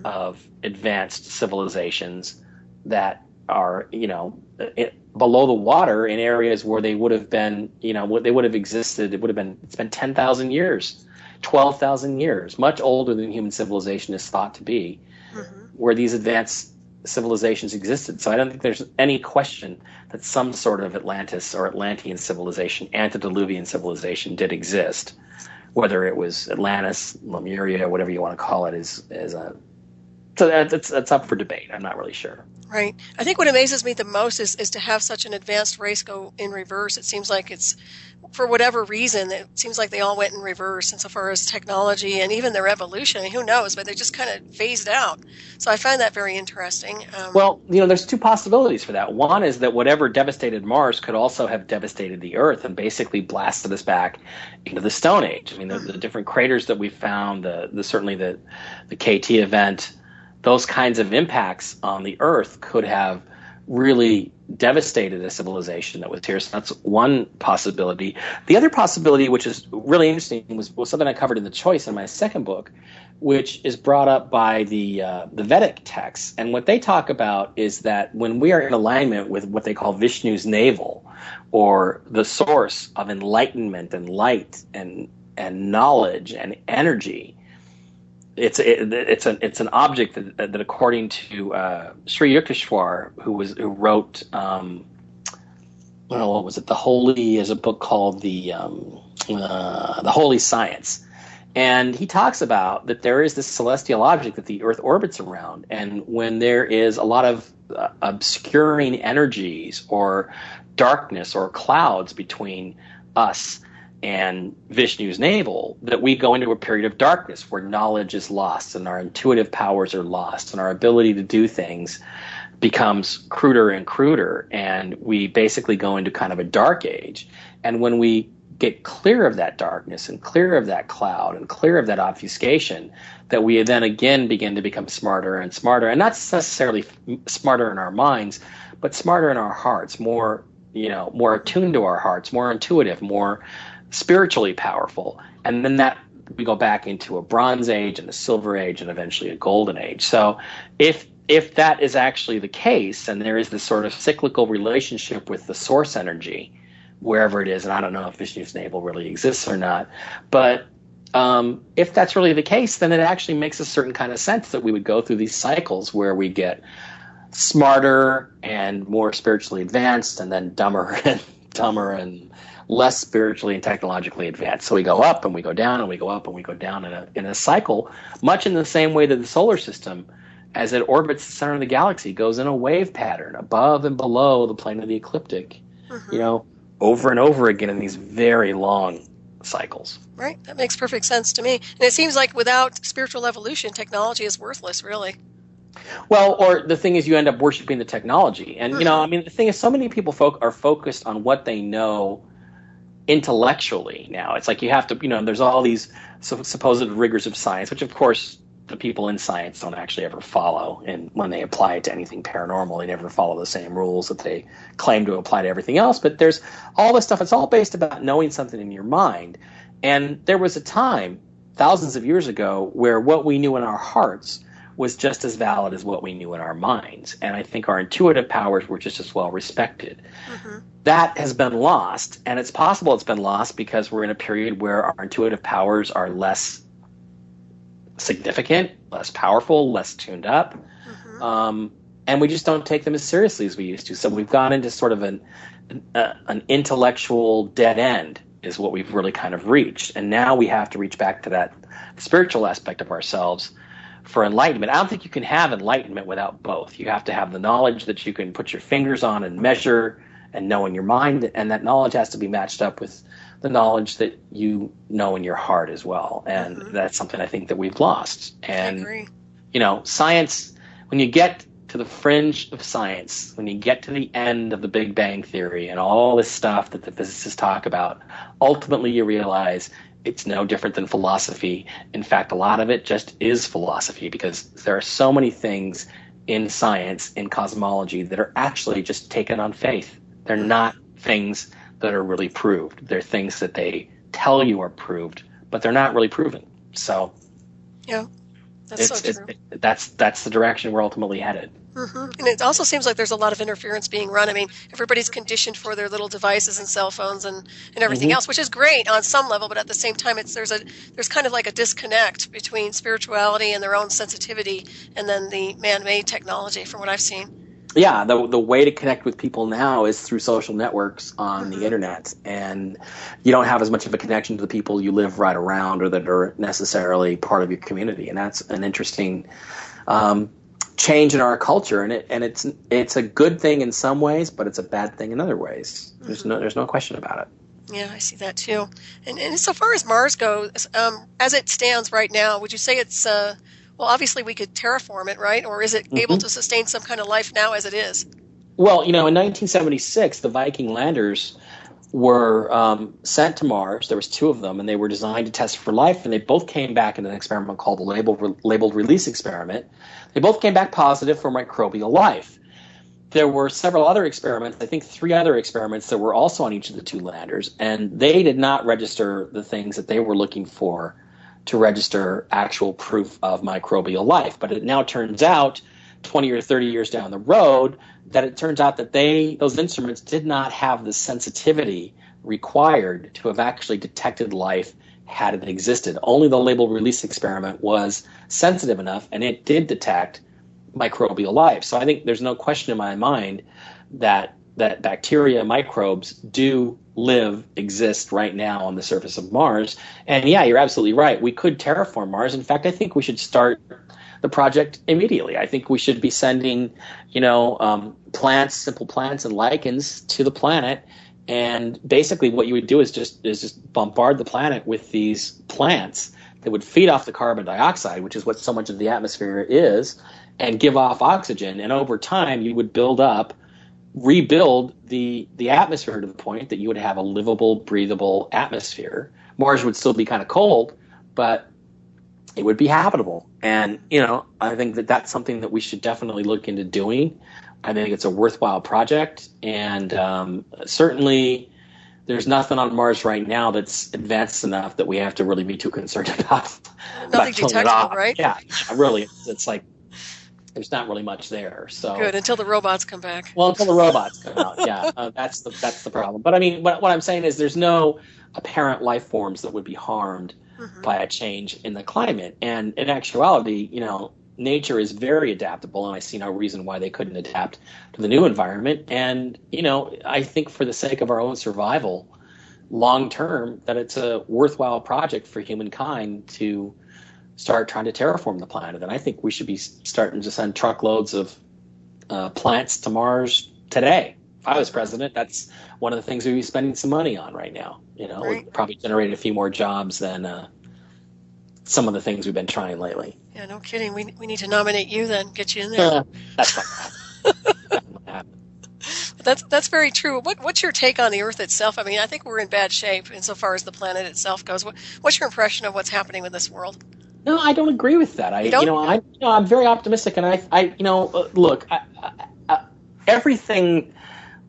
of advanced civilizations that are, below the water in areas where they would have been, they would have existed. It's been 10,000 years, 12,000 years, much older than human civilization is thought to be, where these advanced civilizations existed. So I don't think there's any question that some sort of Atlantis or Atlantean civilization, antediluvian civilization, did exist. Whether it was Atlantis, Lemuria, whatever you want to call it, is So that's up for debate. I'm not really sure. Right. I think what amazes me the most is to have such an advanced race go in reverse. It seems like it's, for whatever reason, it seems like they all went in reverse insofar as technology and even their evolution. I mean, who knows? But they just kind of phased out. So I find that very interesting. Well, there's two possibilities for that. One is that whatever devastated Mars could also have devastated the Earth and basically blasted us back into the Stone Age. I mean, the different craters that we found, certainly the KT event, those kinds of impacts on the Earth could have really devastated a civilization that was here. So that's one possibility. The other possibility, which is really interesting, was something I covered in The Choice in my second book, which is brought up by the Vedic texts. And what they talk about is that when we are in alignment with what they call Vishnu's navel, or the source of enlightenment and light and knowledge and energy, it's an object that according to Sri Yukteswar, who wrote what was it? The Holy is a book called the Holy Science, and he talks about that there is this celestial object that the Earth orbits around, and when there is a lot of obscuring energies or darkness or clouds between us and Vishnu's navel, that we go into a period of darkness where knowledge is lost and our intuitive powers are lost and our ability to do things becomes cruder and cruder, and we basically go into kind of a dark age. And when we get clear of that darkness and clear of that cloud and clear of that obfuscation, that we then again begin to become smarter and smarter, and not necessarily smarter in our minds, but smarter in our hearts, more attuned to our hearts, more intuitive, more spiritually powerful. And then that we go back into a Bronze Age and a Silver Age and eventually a Golden Age. So if that is actually the case, and there is this sort of cyclical relationship with the source energy, wherever it is, and I don't know if Vishnu's navel really exists or not, but if that's really the case, then it actually makes a certain kind of sense that we would go through these cycles where we get smarter and more spiritually advanced, and then dumber and less spiritually and technologically advanced. So we go up and we go down and we go up and we go down in a cycle, much in the same way that the solar system, as it orbits the center of the galaxy, goes in a wave pattern above and below the plane of the ecliptic, over and over again in these very long cycles. Right. That makes perfect sense to me. And it seems like without spiritual evolution, technology is worthless, really. Well, or the thing is, you end up worshiping the technology. And, the thing is, so many people are focused on what they know intellectually now. It's like you have to, there's all these supposed rigors of science, which of course the people in science don't actually ever follow. And when they apply it to anything paranormal, they never follow the same rules that they claim to apply to everything else. But there's all this stuff. It's all based about knowing something in your mind. And there was a time thousands of years ago where what we knew in our hearts was just as valid as what we knew in our minds. And I think our intuitive powers were just as well respected. Mm-hmm. That has been lost, and it's possible it's been lost because we're in a period where our intuitive powers are less significant, less powerful, less tuned up, and we just don't take them as seriously as we used to. So we've gone into sort of an intellectual dead end is what we've really kind of reached. And now we have to reach back to that spiritual aspect of ourselves for enlightenment. I don't think you can have enlightenment without both. You have to have the knowledge that you can put your fingers on and measure and know in your mind, and that knowledge has to be matched up with the knowledge that you know in your heart as well. And that's something I think that we've lost. And, I agree. Science, when you get to the fringe of science, when you get to the end of the Big Bang Theory and all this stuff that the physicists talk about, ultimately you realize it's no different than philosophy. In fact, a lot of it just is philosophy, because there are so many things in science, in cosmology, that are actually just taken on faith. They're not things that are really proved. They're things that they tell you are proved, but they're not really proven. So, yeah, that's so true. That's the direction we're ultimately headed. Mm-hmm. And it also seems like there's a lot of interference being run. I mean, everybody's conditioned for their little devices and cell phones and everything else, which is great on some level, but at the same time, there's kind of like a disconnect between spirituality and their own sensitivity and then the man-made technology, from what I've seen. Yeah, the way to connect with people now is through social networks on the internet, and you don't have as much of a connection to the people you live right around or that are necessarily part of your community, and that's an interesting change in our culture, and it's a good thing in some ways, but it's a bad thing in other ways. There's no question about it. Yeah, I see that too. And so far as Mars goes, as it stands right now, would you say it's well, obviously we could terraform it, right? Or is it able to sustain some kind of life now as it is? Well, in 1976, the Viking landers were sent to Mars. There was 2 of them, and they were designed to test for life, and they both came back in an experiment called the labeled release experiment. They both came back positive for microbial life. There were several other experiments, I think 3 other experiments that were also on each of the 2 landers, and they did not register the things that they were looking for to register actual proof of microbial life. But it now turns out, 20 or 30 years down the road, that it turns out that those instruments did not have the sensitivity required to have actually detected life had it existed. Only the label release experiment was sensitive enough, and it did detect microbial life. So I think there's no question in my mind that bacteria, microbes do exist right now on the surface of Mars. And yeah, you're absolutely right. We could terraform Mars. In fact, I think we should start the project immediately. I think we should be sending, plants, simple plants and lichens to the planet. And basically what you would do is just bombard the planet with these plants that would feed off the carbon dioxide, which is what so much of the atmosphere is, and give off oxygen. And over time, you would rebuild the atmosphere to the point that you would have a livable, breathable atmosphere. Mars would still be kind of cold, but it would be habitable. And, I think that that's something that we should definitely look into doing. I think it's a worthwhile project. And certainly there's nothing on Mars right now that's advanced enough that we have to really be too concerned about. Nothing detectable, right? Yeah, really. It's like there's not really much there. So good, until the robots come back. Well, until the robots come out, yeah. That's the problem. But I mean, what I'm saying is there's no apparent life forms that would be harmed by a change in the climate. And in actuality, nature is very adaptable, and I see no reason why they couldn't adapt to the new environment. And, I think for the sake of our own survival, long term, that it's a worthwhile project for humankind to start trying to terraform the planet. And I think we should be starting to send truckloads of plants to Mars today. If I was president, that's one of the things we'd be spending some money on right now. Right. We'd probably generate a few more jobs than some of the things we've been trying lately. Yeah, no kidding. We need to nominate you then, get you in there. That's not going to happen. That's very true. What's your take on the Earth itself? I mean, I think we're in bad shape insofar as the planet itself goes. What's your impression of what's happening with this world? No, I don't agree with that. I'm very optimistic, and look, everything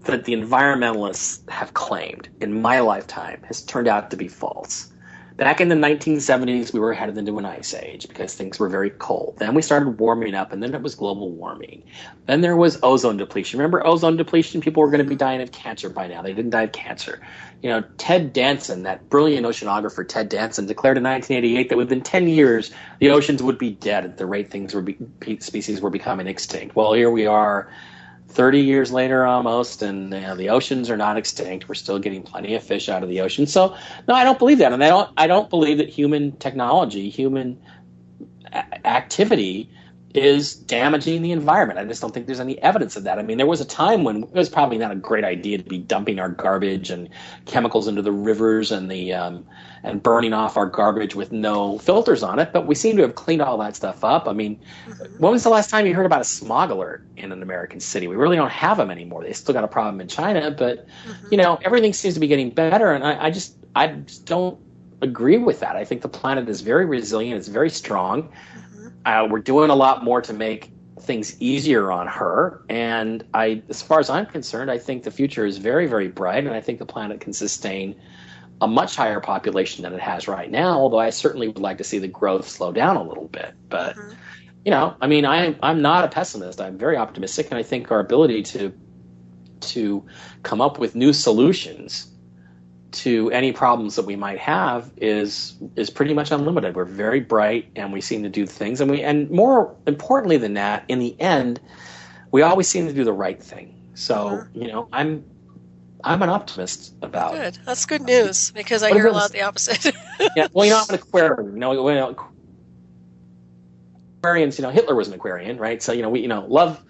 that the environmentalists have claimed in my lifetime has turned out to be false. Back in the 1970s, we were headed into an ice age because things were very cold. Then we started warming up, and then it was global warming. Then there was ozone depletion. Remember ozone depletion? People were going to be dying of cancer by now. They didn't die of cancer. Ted Danson, that brilliant oceanographer Ted Danson, declared in 1988 that within 10 years, the oceans would be dead at the rate species were becoming extinct. Well, here we are 30 years later almost, and the oceans are not extinct. We're still getting plenty of fish out of the ocean. So, no, I don't believe that. And I don't believe that human technology, human activity is damaging the environment. I just don't think there's any evidence of that. I mean, there was a time when it was probably not a great idea to be dumping our garbage and chemicals into the rivers and and burning off our garbage with no filters on it, but we seem to have cleaned all that stuff up. I mean, when was the last time you heard about a smog alert in an American city? We really don't have them anymore. They still got a problem in China, but everything seems to be getting better, and I just don't agree with that. I think the planet is very resilient. It's very strong. We're doing a lot more to make things easier on her. And as far as I'm concerned, I think the future is very, very bright. And I think the planet can sustain a much higher population than it has right now. Although I certainly would like to see the growth slow down a little bit. But, I mean, I'm not a pessimist. I'm very optimistic. And I think our ability to come up with new solutions to any problems that we might have is pretty much unlimited. We're very bright, and we seem to do things, and more importantly than that, in the end, we always seem to do the right thing. So I'm an optimist about. Good. That's good news, because I hear a lot of the opposite. Yeah. Well, I'm an Aquarian. Aquarians, Hitler was an Aquarian, right? So, we, love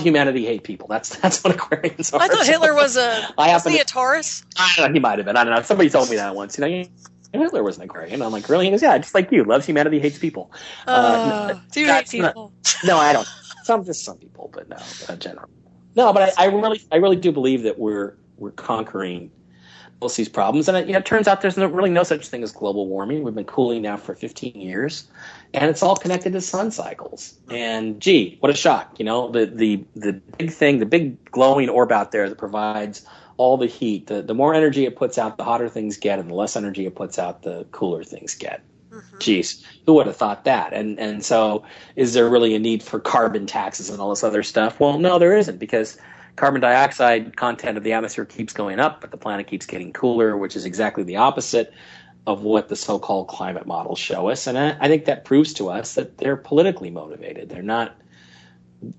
humanity, hate people. That's what Aquarians are. I thought Hitler was wasn't he a Taurus? I don't know, he might have been. I don't know. Somebody told me that once. Hitler was an Aquarian. I'm like, really? He goes, yeah, just like you. Loves humanity, hates people. Do you hate people? No, I don't. Some people, but no, general. No, but I really do believe that we're conquering most of these problems, and it turns out there's really no such thing as global warming. We've been cooling now for 15 years, and it's all connected to sun cycles. And gee, what a shock! The big thing, the big glowing orb out there that provides all the heat. The more energy it puts out, the hotter things get, and the less energy it puts out, the cooler things get. Mm-hmm. Geez, who would have thought that? And so, is there really a need for carbon taxes and all this other stuff? Well, no, there isn't, because carbon dioxide content of the atmosphere keeps going up, but the planet keeps getting cooler, which is exactly the opposite of what the so-called climate models show us. And I think that proves to us that they're politically motivated. They're not.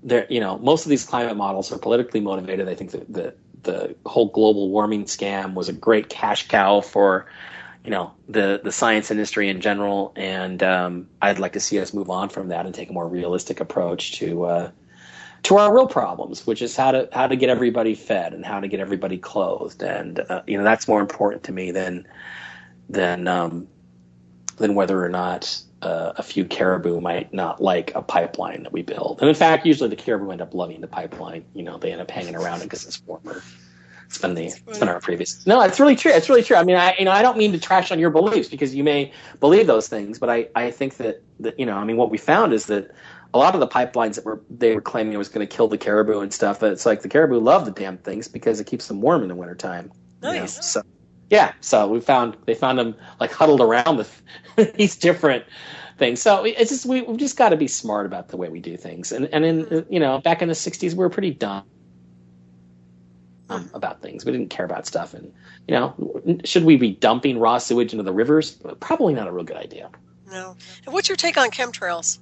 Most of these climate models are politically motivated. I think that the whole global warming scam was a great cash cow for the science industry in general, and I'd like to see us move on from that and take a more realistic approach to our real problems, which is how to get everybody fed and how to get everybody clothed, and that's more important to me than whether or not a few caribou might not like a pipeline that we build. And in fact, usually the caribou end up loving the pipeline. They end up hanging around it because it's warmer. It's been our previous. No, it's really true. It's really true. I mean, I don't mean to trash on your beliefs, because you may believe those things, but I think that what we found is that a lot of the pipelines that they were claiming it was going to kill the caribou and stuff, but it's like the caribou love the damn things because it keeps them warm in the wintertime. Nice. So so they found them like huddled around these different things. So it's just we've just got to be smart about the way we do things. And in back in the 60s, we were pretty dumb about things. We didn't care about stuff, and should we be dumping raw sewage into the rivers? Probably not a real good idea. No. And what's your take on chemtrails?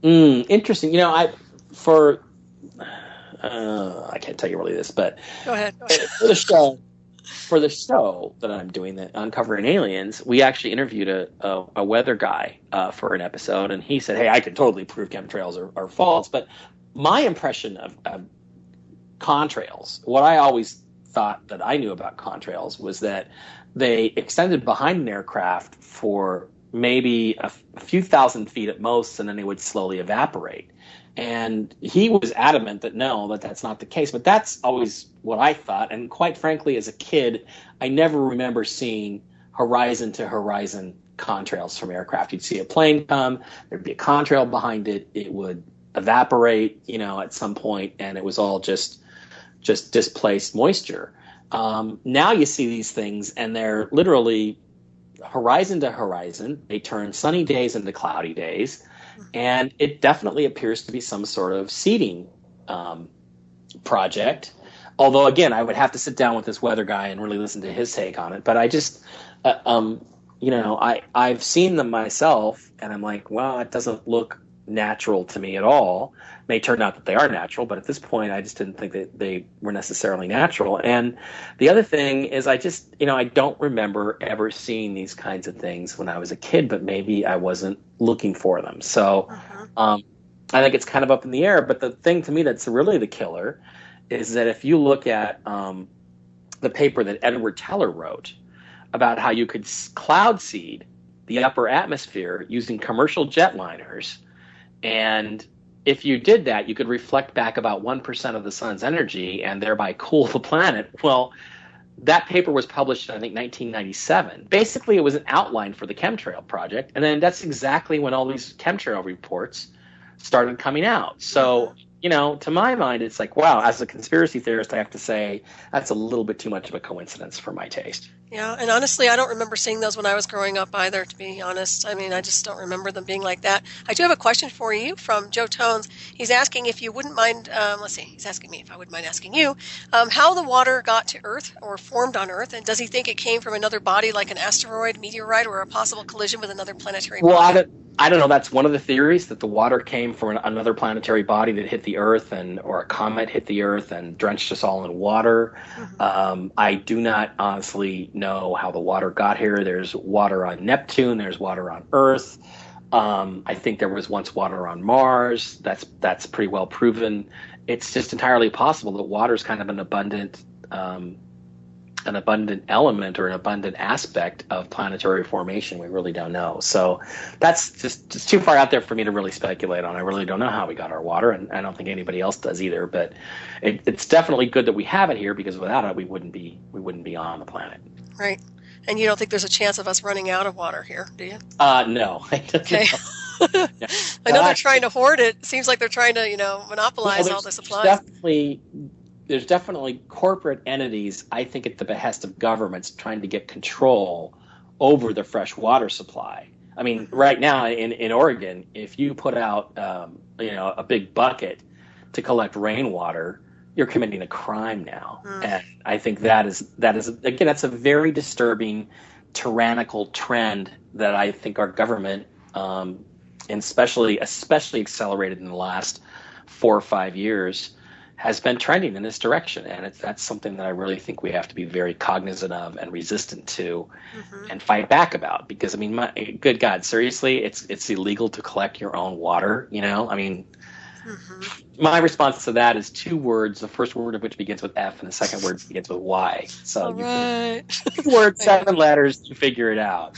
Interesting. I can't tell you really this, but go ahead. For the show that I'm doing, that Uncovering Aliens, we actually interviewed a weather guy for an episode, and he said, "Hey, I can totally prove chemtrails are false." But my impression of contrails, what I always thought that I knew about contrails, was that they extended behind an aircraft for maybe a few thousand feet at most, and then they would slowly evaporate. And he was adamant that that's not the case. But that's always what I thought. And quite frankly, as a kid, I never remember seeing horizon to horizon contrails from aircraft. You'd see a plane come, there'd be a contrail behind it, it would evaporate, at some point, and it was all just displaced moisture. Now you see these things, and they're literally horizon to horizon. They turn sunny days into cloudy days, and it definitely appears to be some sort of seeding project. Although, again, I would have to sit down with this weather guy and really listen to his take on it. But I just, I've seen them myself, and I'm like, well, it doesn't look natural to me at all. It may turn out that they are natural, but at this point, I just didn't think that they were necessarily natural. And the other thing is, I just, I don't remember ever seeing these kinds of things when I was a kid, but maybe I wasn't looking for them. So I think it's kind of up in the air. But the thing to me that's really the killer is that if you look at the paper that Edward Teller wrote about how you could cloud seed the upper atmosphere using commercial jetliners, and if you did that, you could reflect back about 1% of the sun's energy and thereby cool the planet. Well, that paper was published in, I think, 1997. Basically, it was an outline for the chemtrail project, and then that's exactly when all these chemtrail reports started coming out. So, to my mind, it's like, wow, as a conspiracy theorist, I have to say that's a little bit too much of a coincidence for my taste. Yeah, and honestly, I don't remember seeing those when I was growing up either, to be honest. I mean, I just don't remember them being like that. I do have a question for you from Joe Tones. He's asking if you wouldn't mind, he's asking me if I wouldn't mind asking you, how the water got to Earth or formed on Earth, and does he think it came from another body like an asteroid, meteorite, or a possible collision with another planetary body? Well, I don't know. That's one of the theories, that the water came from another planetary body that hit the Earth, or a comet hit the Earth and drenched us all in water. I do not honestly know how the water got here. There's water on Neptune. There's water on Earth. I think there was once water on Mars. That's pretty well proven. It's just entirely possible that water is kind of an abundant element or an abundant aspect of planetary formation. We really don't know. So that's just too far out there for me to really speculate on. I really don't know how we got our water, and I don't think anybody else does either. But it's definitely good that we have it here, because without it, we wouldn't be on the planet. Right. And you don't think there's a chance of us running out of water here, do you? No. Okay. I know they're trying to hoard it. Seems like they're trying to, monopolize all the supplies. There's definitely corporate entities, I think, at the behest of governments, trying to get control over the fresh water supply. I mean, right now in Oregon, if you put out a big bucket to collect rainwater, you're committing a crime now. And I think that is again, that's a very disturbing, tyrannical trend that I think our government, and especially accelerated in the last 4 or 5 years, has been trending in this direction. And that's something that I really think we have to be very cognizant of and resistant to, and fight back about. Because, I mean, good God, seriously, it's illegal to collect your own water, I mean, my response to that is 2 words, the first word of which begins with F and the second word begins with Y. So right. 2 words, 7 letters, you figure it out.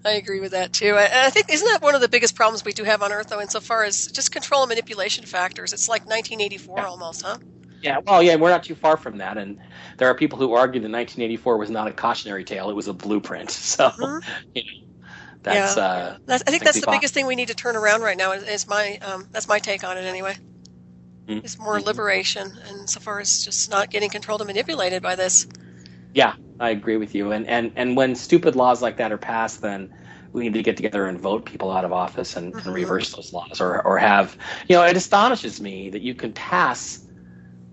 I agree with that too. And I think, isn't that one of the biggest problems we do have on Earth, though, insofar as just control and manipulation factors? It's like 1984 almost, huh? Yeah, well, yeah, we're not too far from that. And there are people who argue that 1984 was not a cautionary tale; it was a blueprint. So, that's. I think that's the biggest thing we need to turn around right now. Is my that's my take on it anyway. It's more liberation, and so far as just not getting controlled and manipulated by this. Yeah, I agree with you. And when stupid laws like that are passed, then we need to get together and vote people out of office and reverse those laws, or have, it astonishes me that you can pass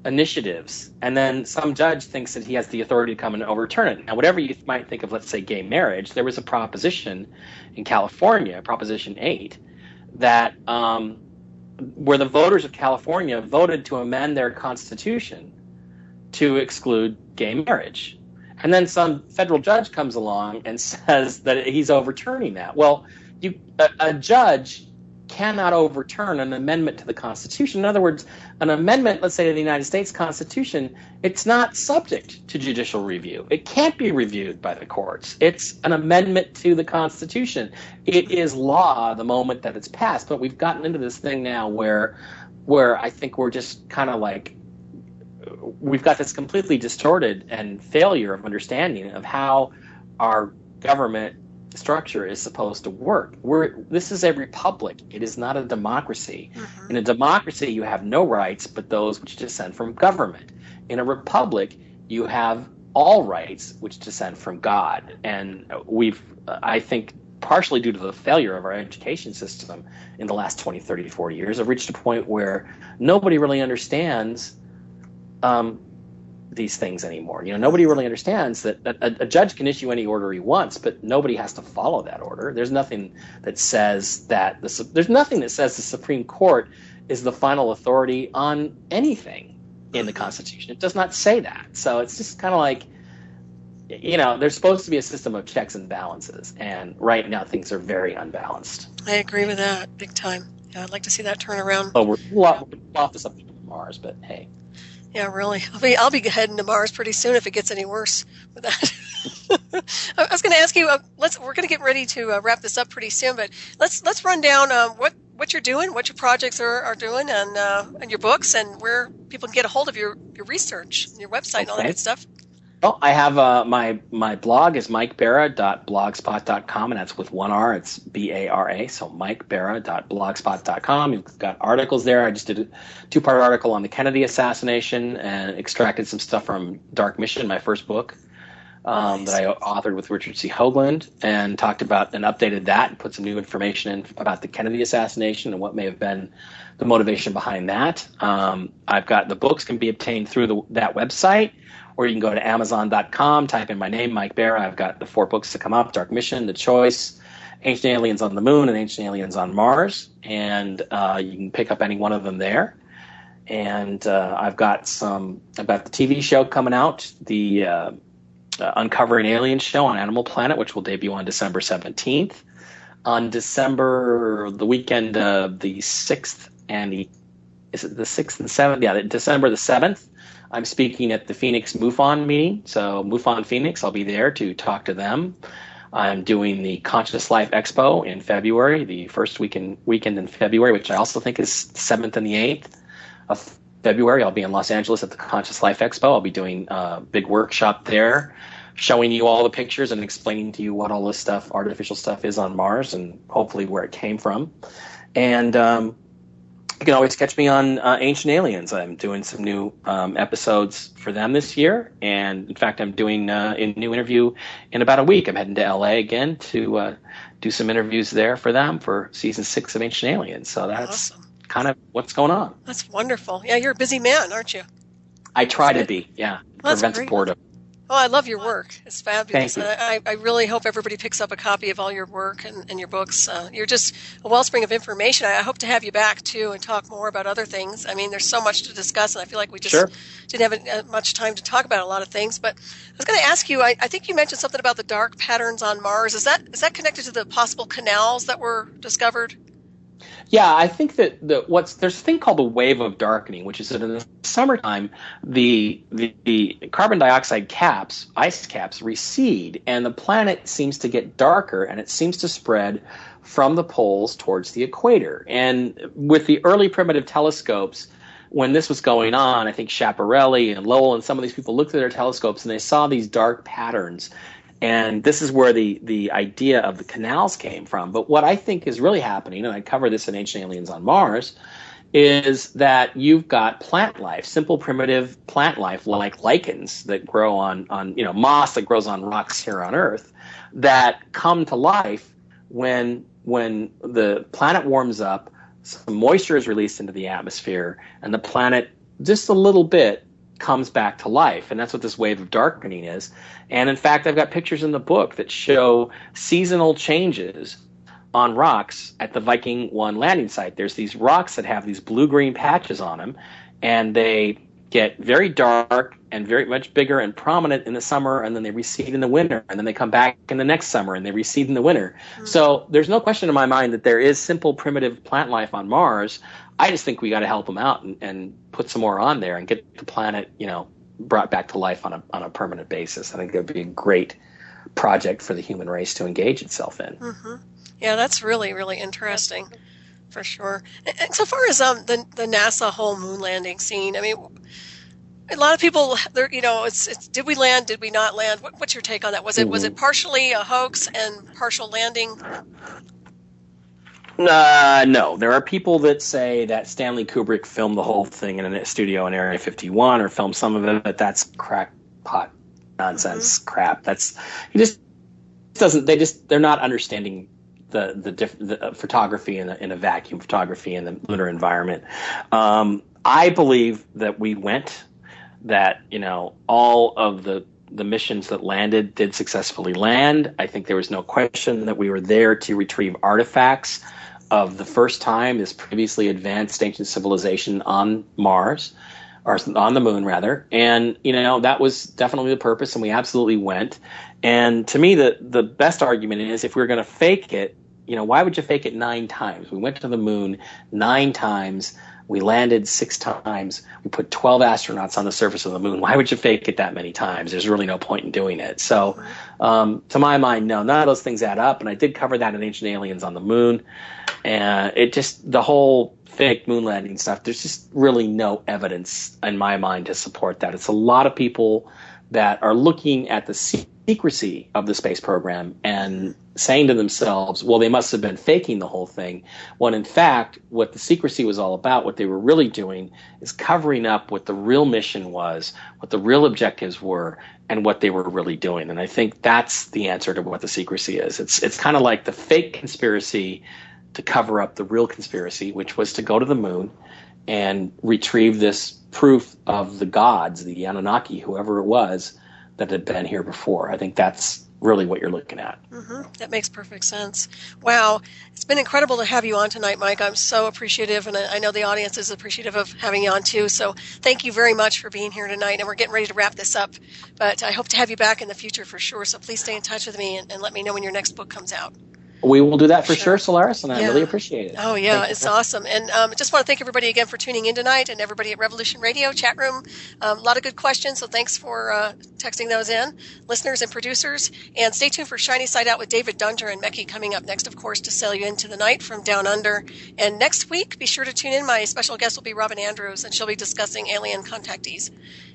initiatives and then some judge thinks that he has the authority to come and overturn it. Now, whatever you might think of, let's say, gay marriage, there was a proposition in California, Proposition 8, that where the voters of California voted to amend their constitution to exclude gay marriage. And then some federal judge comes along and says that he's overturning that. Well, a judge cannot overturn an amendment to the Constitution. In other words, an amendment, let's say, to the United States Constitution, it's not subject to judicial review. It can't be reviewed by the courts. It's an amendment to the Constitution. It is law the moment that it's passed. But we've gotten into this thing now where I think we're just kind of like, we've got this completely distorted and failure of understanding of how our government structure is supposed to work. This is a republic. It is not a democracy. In a democracy, you have no rights but those which descend from government. In a republic, you have all rights which descend from God. And I think, partially due to the failure of our education system in the last 20, 30, 40 years, have reached a point where nobody really understands these things anymore. Nobody really understands that a judge can issue any order he wants, but nobody has to follow that order. There's nothing that says that the Supreme Court is the final authority on anything in the Constitution. It does not say that. So it's just kind of like, there's supposed to be a system of checks and balances, and right now things are very unbalanced. I agree with that big time. Yeah, I'd like to see that turn around. Well, we're off the subject of Mars, but hey. Yeah, really. I'll be heading to Mars pretty soon if it gets any worse with that. I was going to ask you. We're going to get ready to wrap this up pretty soon, but let's run down what you're doing, what your projects are doing, and your books, and where people can get a hold of your research, and your website, and all that good stuff. Well, I have my blog is mikebara.blogspot.com, and that's with one R. It's BARA, so mikebara.blogspot.com. You've got articles there. I just did a 2-part article on the Kennedy assassination and extracted some stuff from Dark Mission, my first book, that I authored with Richard C. Hoagland, and talked about and updated that and put some new information in about the Kennedy assassination and what may have been the motivation behind that. I've got the books can be obtained through that website, or you can go to Amazon.com, type in my name, Mike Bara. I've got the 4 books that come up: Dark Mission, The Choice, Ancient Aliens on the Moon, and Ancient Aliens on Mars. And you can pick up any one of them there. And I've got the TV show coming out, the Uncovering Aliens show on Animal Planet, which will debut on December 17th. on the weekend of the 6th is it the 6th and 7th? Yeah, December the 7th. I'm speaking at the Phoenix MUFON meeting. So MUFON Phoenix, I'll be there to talk to them. I'm doing the Conscious Life Expo in February, the first weekend in February, which I also think is the 7th and the 8th of February. I'll be in Los Angeles at the Conscious Life Expo. I'll be doing a big workshop there, showing you all the pictures and explaining to you what all this stuff, artificial stuff, is on Mars and hopefully where it came from. And you can always catch me on Ancient Aliens. I'm doing some new episodes for them this year. And in fact, I'm doing a new interview in about a week. I'm heading to LA again to do some interviews there for them for season 6 of Ancient Aliens. So that's awesome. Kind of what's going on. That's wonderful. Yeah, you're a busy man, aren't you? I try to be, yeah. Well, prevents boredom. Oh, I love your work. It's fabulous. Thank you. I really hope everybody picks up a copy of all your work and your books. You're just a wellspring of information. I hope to have you back, too, and talk more about other things. I mean, there's so much to discuss, and I feel like we just didn't have much time to talk about a lot of things. But I was going to ask you, I think you mentioned something about the dark patterns on Mars. Is that connected to the possible canals that were discovered? Yeah, I think that there's a thing called the wave of darkening, which is that in the summertime, the carbon dioxide caps, ice caps, recede, and the planet seems to get darker, and it seems to spread from the poles towards the equator. And with the early primitive telescopes, when this was going on, I think Schiaparelli and Lowell and some of these people looked at their telescopes and they saw these dark patterns. And this is where the idea of the canals came from. But what I think is really happening, and I cover this in Ancient Aliens on Mars, is that you've got plant life, simple primitive plant life like lichens that grow on moss that grows on rocks here on Earth, that come to life when the planet warms up, some moisture is released into the atmosphere, and the planet just a little bit comes back to life. And that's what this wave of darkening is. And in fact, I've got pictures in the book that show seasonal changes on rocks at the Viking 1 landing site. There's these rocks that have these blue-green patches on them, and they get very dark and very much bigger and prominent in the summer, and then they recede in the winter, and then they come back in the next summer, and they recede in the winter. Mm-hmm. So there's no question in my mind that there is simple primitive plant life on Mars. I just think we got to help them out and put some more on there and get the planet, brought back to life on a permanent basis. I think it would be a great project for the human race to engage itself in. Mm-hmm. Yeah, that's really, really interesting, for sure. And so far as the NASA whole moon landing scene, I mean, a lot of people, it's did we land? Did we not land? What's your take on that? Was it partially a hoax and partial landing? No, there are people that say that Stanley Kubrick filmed the whole thing in a studio in Area 51 or filmed some of it, but that's crackpot nonsense crap. That's they're not understanding the photography in a vacuum, photography in the lunar environment. I believe that we went, that all of the missions that landed did successfully land. I think there was no question that we were there to retrieve artifacts of the first time this previously advanced ancient civilization on Mars, or on the moon rather. And that was definitely the purpose, and we absolutely went. And to me, the best argument is, if we're going to fake it, why would you fake it 9 times? We went to the moon 9 times. We landed 6 times. We put 12 astronauts on the surface of the moon. Why would you fake it that many times? There's really no point in doing it. So, to my mind, no, none of those things add up. And I did cover that in Ancient Aliens on the Moon. And the whole fake moon landing stuff, there's just really no evidence in my mind to support that. It's a lot of people that are looking at the secrecy of the space program and saying to themselves, well, they must have been faking the whole thing, when in fact what the secrecy was all about, what they were really doing, is covering up what the real mission was, what the real objectives were, and what they were really doing. And I think that's the answer to what the secrecy is. It's kind of like the fake conspiracy to cover up the real conspiracy, which was to go to the moon and retrieve this proof of the gods, the Anunnaki, whoever it was, that had been here before. I think that's really what you're looking at. Mm-hmm. That makes perfect sense. Wow. It's been incredible to have you on tonight, Mike. I'm so appreciative, and I know the audience is appreciative of having you on too. So thank you very much for being here tonight, and we're getting ready to wrap this up. But I hope to have you back in the future for sure. So please stay in touch with me and let me know when your next book comes out. We will do that for sure, Solaris, and I Yeah. really appreciate it. Oh, yeah, it's awesome. And just want to thank everybody again for tuning in tonight, and everybody at Revolution Radio chat room. A lot of good questions, so thanks for texting those in, listeners and producers. And stay tuned for Shiny Side Out with David Dunger and Mecky coming up next, of course, to sail you into the night from Down Under. And next week, be sure to tune in. My special guest will be Robin Andrews, and she'll be discussing alien contactees.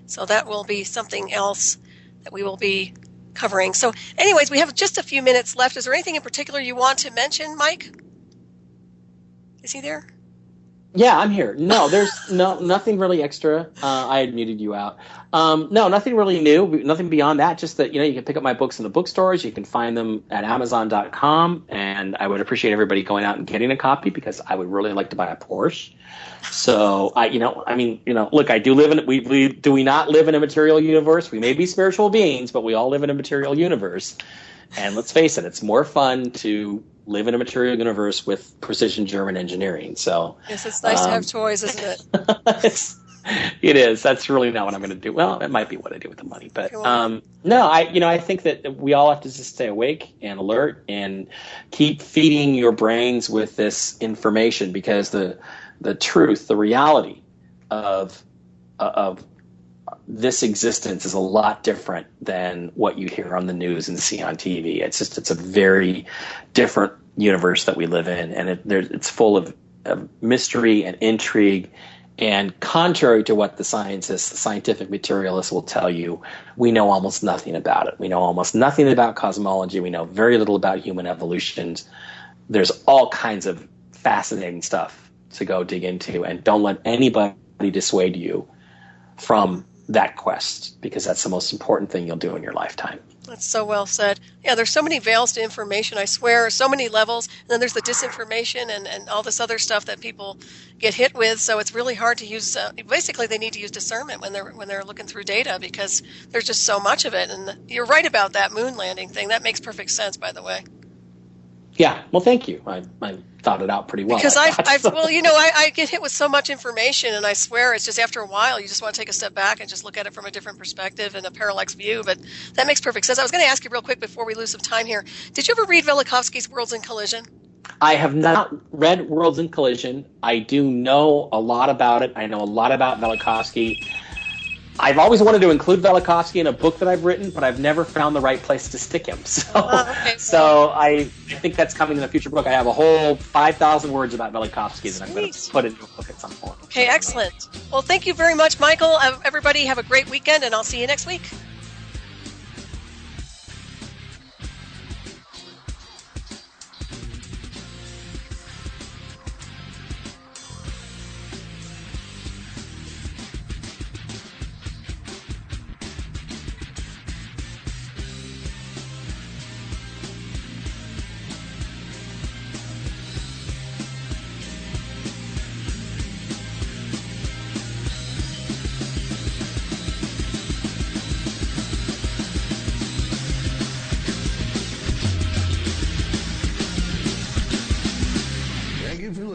So that will be something else that we will be covering. So anyways, we have just a few minutes left. Is there anything in particular you want to mention, Mike? Is he there? Yeah, I'm here. No, there's nothing really extra. I had muted you out. No, nothing really new. Nothing beyond that. Just that, you can pick up my books in the bookstores. You can find them at Amazon.com. And I would appreciate everybody going out and getting a copy because I would really like to buy a Porsche. So look, I do live in. We not live in a material universe. We may be spiritual beings, but we all live in a material universe. And let's face it, it's more fun to live in a material universe with precision German engineering. So yes, it's nice to have toys, isn't it? It is. That's really not what I'm going to do. Well, it might be what I do with the money, but no, I think that we all have to just stay awake and alert and keep feeding your brains with this information because the truth, the reality of this existence is a lot different than what you hear on the news and see on TV. It's a very different universe that we live in, and it's full of mystery and intrigue. And contrary to what the scientists, the scientific materialists will tell you, we know almost nothing about it. We know almost nothing about cosmology. We know very little about human evolution. There's all kinds of fascinating stuff to go dig into, and don't let anybody dissuade you from that quest, because that's the most important thing you'll do in your lifetime. That's so well said. Yeah, there's so many veils to information, I swear, so many levels. And then there's the disinformation and all this other stuff that people get hit with. So it's really hard to use. Basically, they need to use discernment when they're looking through data because there's just so much of it. And you're right about that moon landing thing. That makes perfect sense, by the way. Yeah, well, thank you. I thought it out pretty well. Because I get hit with so much information, and I swear it's just after a while you just want to take a step back and just look at it from a different perspective and a parallax view. But that makes perfect sense. I was going to ask you real quick before we lose some time here. Did you ever read Velikovsky's Worlds in Collision? I have not read Worlds in Collision. I do know a lot about it. I know a lot about Velikovsky. I've always wanted to include Velikovsky in a book that I've written, but I've never found the right place to stick him. So I think that's coming in a future book. I have a whole 5,000 words about Velikovsky that I'm going to put into a book at some point. Okay, excellent. Well, thank you very much, Michael. Everybody have a great weekend, and I'll see you next week.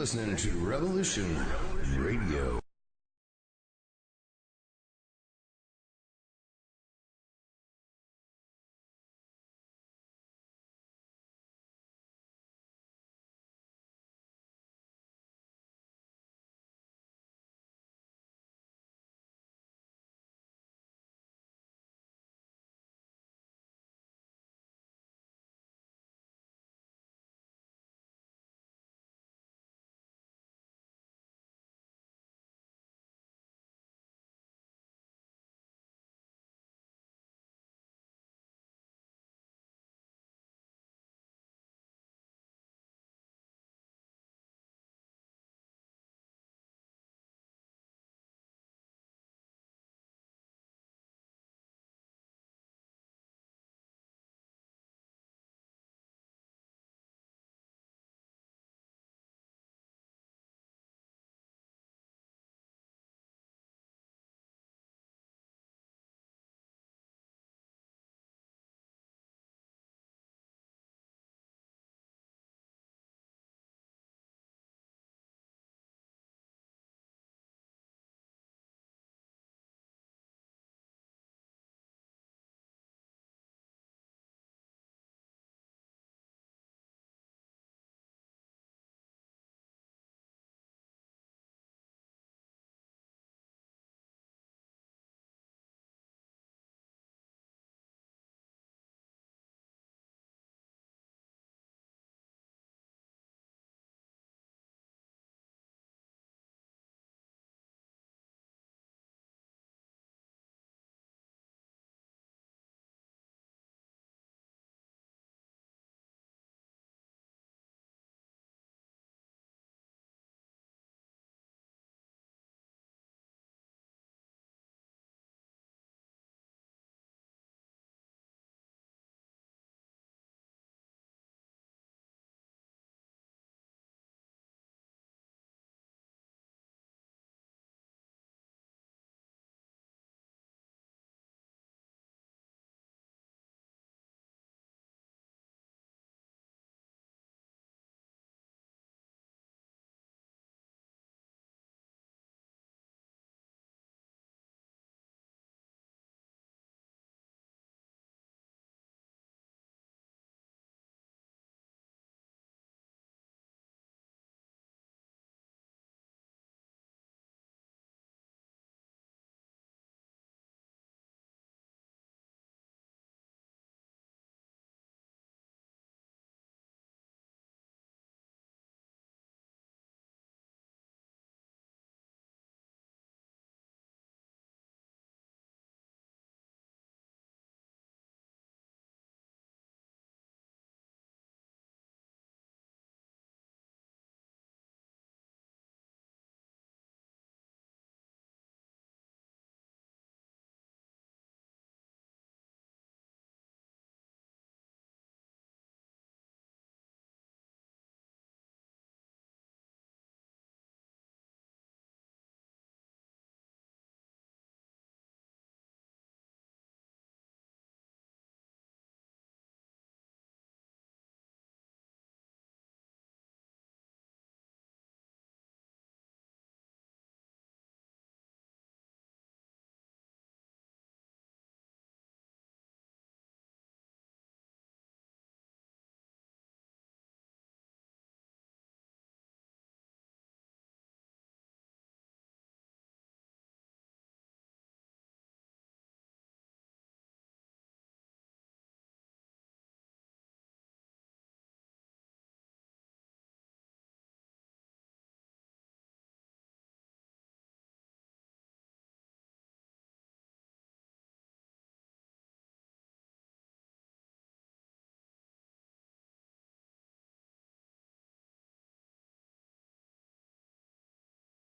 Listening to Revolution Radio.